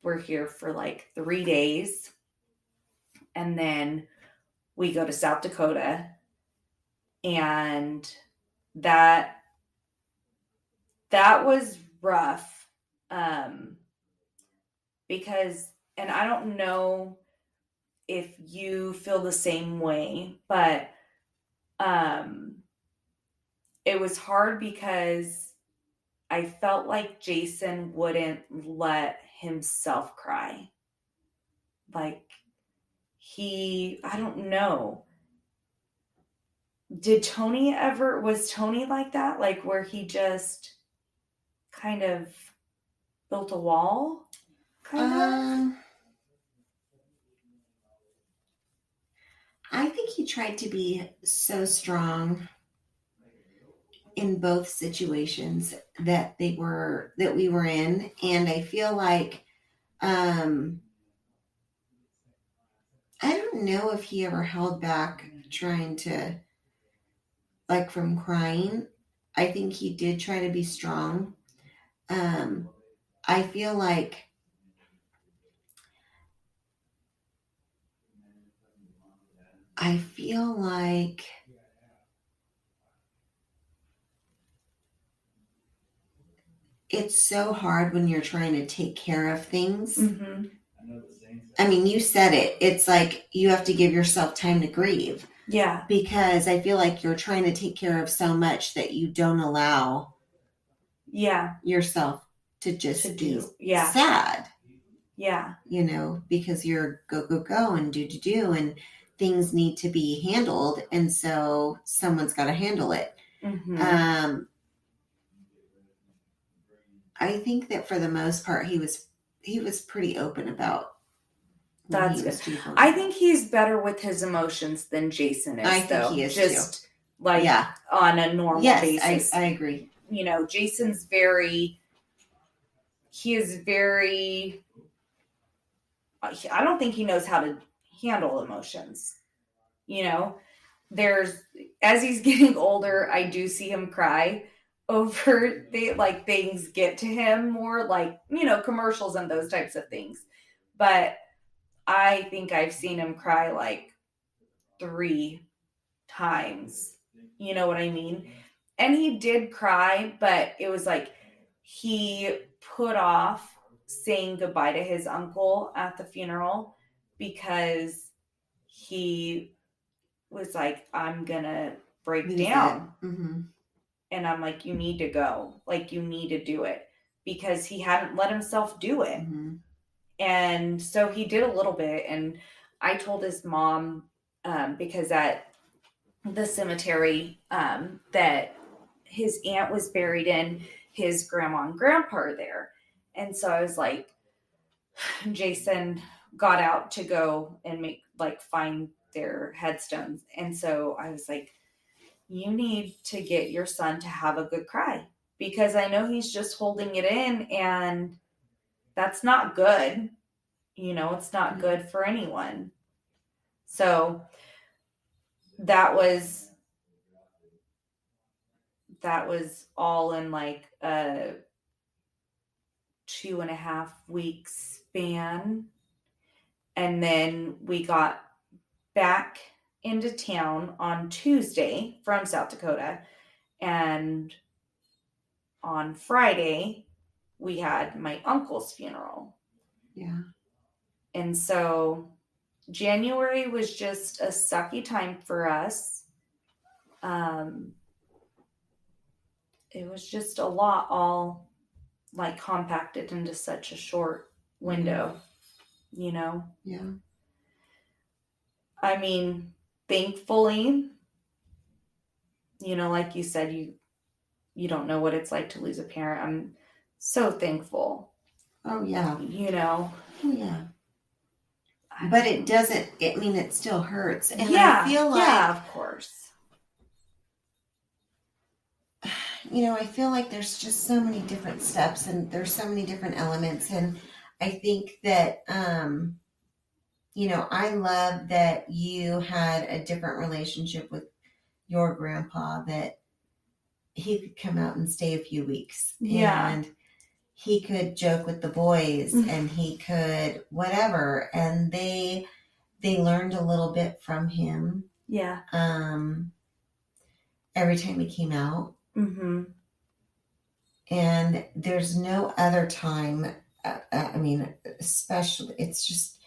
We're here for like 3 days. And then we go to South Dakota. And that was rough. Because, and I don't know if you feel the same way, but it was hard because I felt like Jason wouldn't let himself cry. Like, I don't know. Was Tony like that? Like, where he just kind of built a wall? I think he tried to be so strong in both situations that we were in, and I feel like I don't know if he ever held back trying to, like, from crying. I think he did try to be strong. I feel like it's so hard when you're trying to take care of things. Mm-hmm. I mean, you said it. It's like you have to give yourself time to grieve. Yeah. Because I feel like you're trying to take care of so much that you don't allow yourself to just be sad. Yeah. You know, because you're go and do and things need to be handled, and so someone's got to handle it. Mm-hmm. I think that for the most part he was pretty open about. That's good. I think he's better with his emotions than Jason is. I think he is just too. Like on a normal basis. I agree. You know, Jason's very. I don't think he knows how to handle emotions. You know, as he's getting older, I do see him cry over things get to him more, like, you know, commercials and those types of things. But I think I've seen him cry like 3 times. You know what I mean? And he did cry, but it was like he put off saying goodbye to his uncle at the funeral because he was like, I'm gonna break down. Mm-hmm. And I'm like, you need to go. Like, you need to do it. Because he hadn't let himself do it. Mm-hmm. And so he did a little bit. And I told his mom, because at the cemetery that his aunt was buried in, his grandma and grandpa are there. And so I was like, Jason got out to go and find their headstones. And so I was like, you need to get your son to have a good cry, because I know he's just holding it in, and that's not good. You know, it's not good for anyone. So that was all in like a 2.5 week span. And then we got back into town on Tuesday from South Dakota. And on Friday, we had my uncle's funeral. Yeah. And so January was just a sucky time for us. It was just a lot, all like compacted into such a short window, you know? Yeah. I mean, thankfully, you know, like you said, you don't know what it's like to lose a parent. I'm so thankful. Oh, yeah. You know? Oh, yeah. But it doesn't, I mean, it still hurts. And yeah, I feel like. Yeah, of course. You know, I feel like there's just so many different steps and there's so many different elements. And I think that, you know, I love that you had a different relationship with your grandpa, that he could come out and stay a few weeks. Yeah. And he could joke with the boys and he could whatever. And they learned a little bit from him. Yeah. Every time he came out. Mm-hmm. And there's no other time. I mean, especially, it's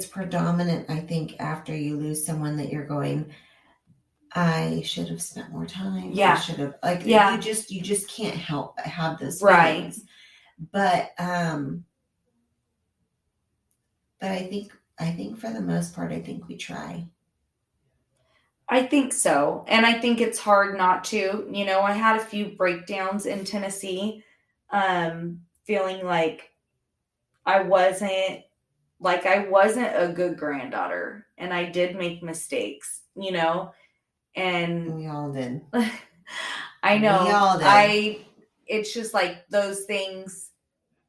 predominant, I think, after you lose someone, that you're going, I should have spent more time. Yeah. I should have, you just can't help but have those feelings. But I think for the most part, I think we try. I think so. And I think it's hard not to. You know, I had a few breakdowns in Tennessee, feeling like I wasn't a good granddaughter, and I did make mistakes, you know, and we all did. I know. We all did. It's just like those things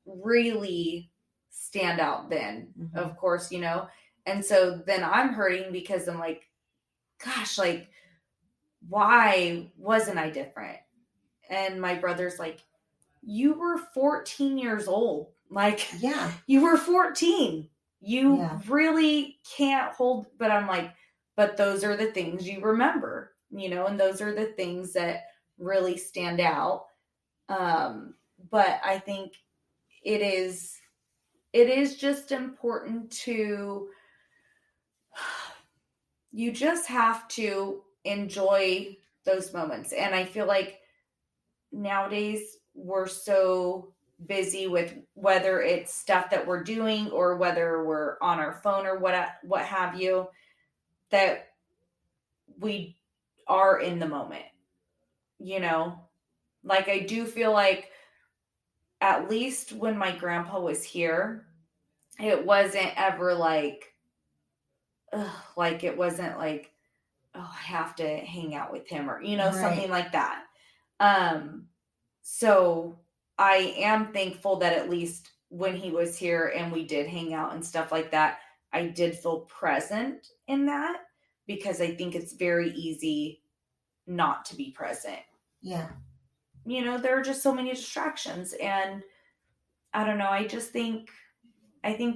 really stand out then, of course, you know. And so then I'm hurting because I'm like, gosh, like, why wasn't I different? And my brother's like, you were 14 years old. Like, yeah, you were 14. You really can't hold. But I'm like, but those are the things you remember, you know, and those are the things that really stand out. But I think it is just important to, you just have to enjoy those moments. And I feel like nowadays we're so busy with whether it's stuff that we're doing or whether we're on our phone or what have you, that we are in the moment, you know? Like, I do feel like, at least when my grandpa was here, it wasn't ever like, ugh, like it wasn't like, oh, I have to hang out with him, or something like that. So I am thankful that at least when he was here and we did hang out and stuff like that, I did feel present in that, because I think it's very easy not to be present. Yeah. There are just so many distractions, and I don't know. I think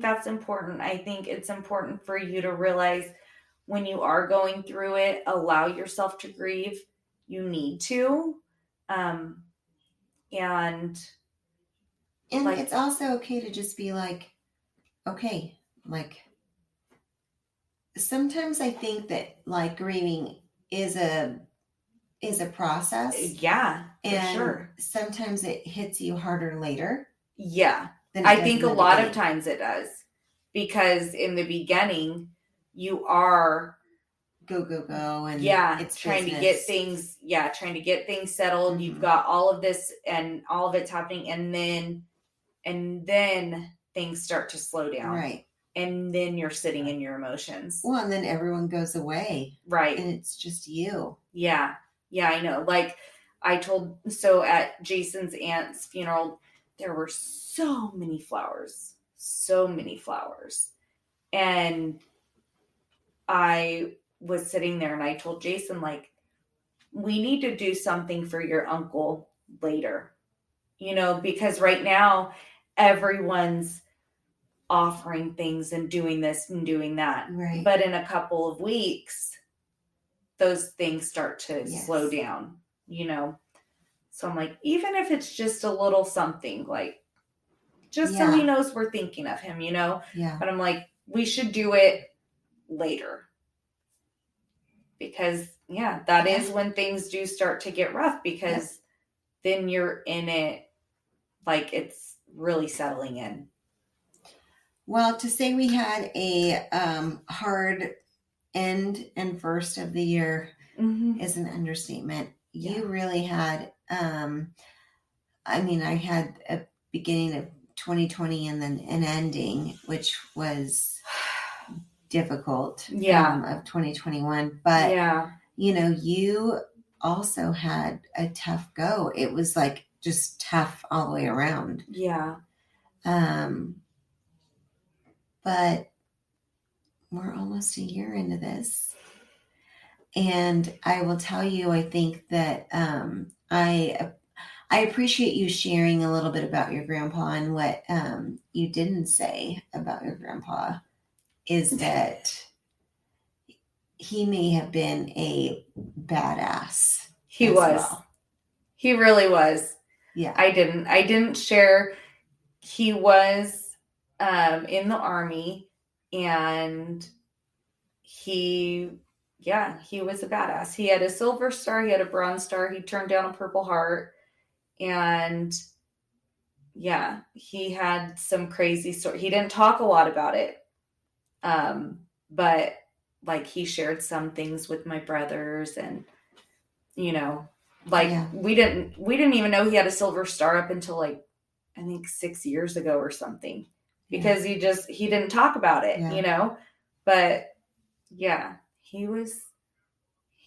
that's important. I think it's important for you to realize when you are going through it, allow yourself to grieve. You need to. And like, it's also okay to just be like, okay, like, sometimes I think that like grieving is a process. Yeah, and for sure. Sometimes it hits you harder later. Yeah. I think a lot of times it does, because in the beginning you are go and it's trying to get things settled. Mm-hmm. You've got all of this and all of it's happening, and then things start to slow down, right? And then you're sitting in your emotions. Well, and then everyone goes away, right? And it's just you. Yeah, I know. Like, so at Jason's aunt's funeral, there were so many flowers. And I was sitting there and I told Jason, like, we need to do something for your uncle later, because right now everyone's offering things and doing this and doing that. Right. But in a couple of weeks, those things start to slow down, So I'm like, even if it's just a little something, like, just so he knows we're thinking of him, Yeah. But I'm like, we should do it later. Because, that is when things do start to get rough, because then you're in it, like, it's really settling in. Well, to say we had a hard end and first of the year is an understatement. Yeah. You really had, I had a beginning of 2020 and then an ending, which was difficult of 2021. But, you also had a tough go. It was like just tough all the way around. Yeah. But we're almost a year into this. And I will tell you, I think that I appreciate you sharing a little bit about your grandpa. And what you didn't say about your grandpa is that he may have been a badass. He was. Well. He really was. Yeah. I didn't share. He was in the Army, and he was a badass. He had a Silver Star, he had a Bronze Star, he turned down a Purple Heart, and he had some crazy story. He didn't talk a lot about it, but like, he shared some things with my brothers, and we didn't even know he had a Silver Star up until, like, I think 6 years ago or something, because he didn't talk about it, but he was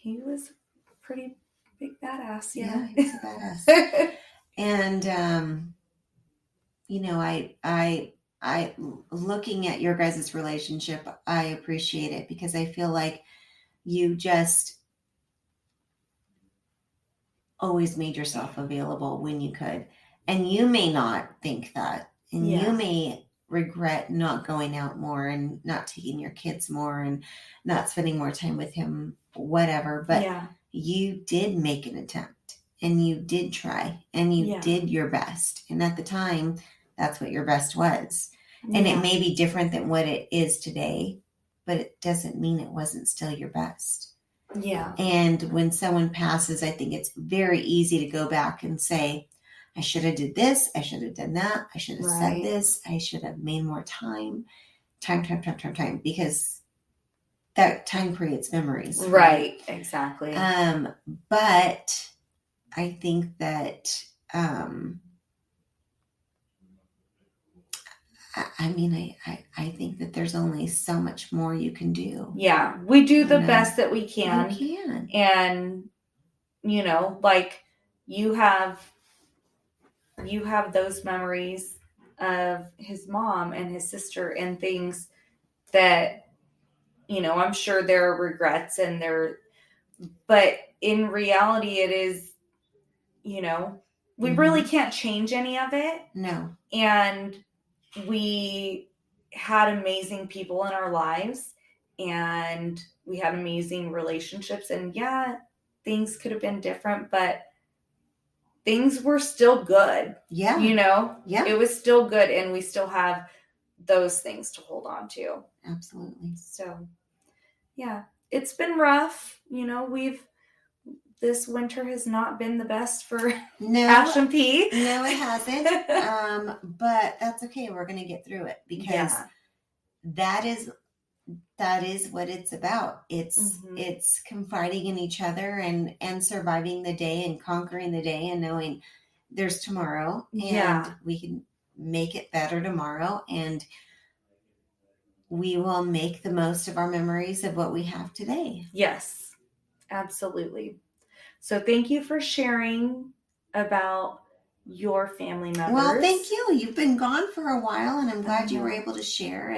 a pretty big badass. Yeah, he was a badass. And I looking at your guys' relationship, I appreciate it, because I feel like you just always made yourself available when you could. And you may not think that, and you may regret not going out more and not taking your kids more and not spending more time with him, whatever. But you did make an attempt, and you did try, and you did your best. And at the time, that's what your best was. And it may be different than what it is today, but it doesn't mean it wasn't still your best. Yeah. And when someone passes, I think it's very easy to go back and say, I should have did this. I should have done that. I should have said this. I should have made more time, because that time creates memories. Right. Exactly. But I think that, I think that there's only so much more you can do. Yeah. We do the best that we can. You can. And, like you have those memories of his mom and his sister and things that, I'm sure there are regrets but in reality it is, we really can't change any of it. No. And we had amazing people in our lives and we had amazing relationships, and things could have been different, but things were still good. Yeah. Yeah. It was still good, and we still have those things to hold on to. Absolutely. So, it's been rough. This winter has not been the best for Ash and P. No, it hasn't. But that's okay. We're going to get through it, because that is what it's about. It's confiding in each other and surviving the day and conquering the day and knowing there's tomorrow and we can make it better tomorrow, and we will make the most of our memories of what we have today. Yes, absolutely. So thank you for sharing about your family members. Well, thank you. You've been gone for a while, and I'm glad you were able to share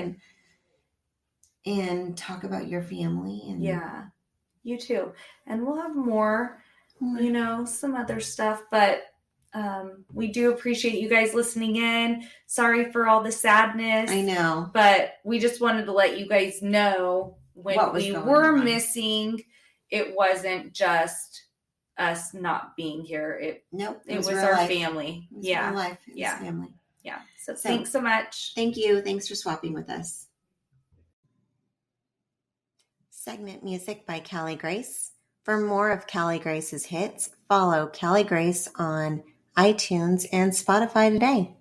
and talk about your family. And you too. And we'll have more, some other stuff, but we do appreciate you guys listening in. Sorry for all the sadness. I know. But we just wanted to let you guys know when we were missing, it wasn't just us not being here. It was our family. It was real life. It was family. Yeah. So thanks so much. Thank you. Thanks for swapping with us. Segment music by Callie Grace. For more of Callie Grace's hits, follow Callie Grace on iTunes and Spotify today.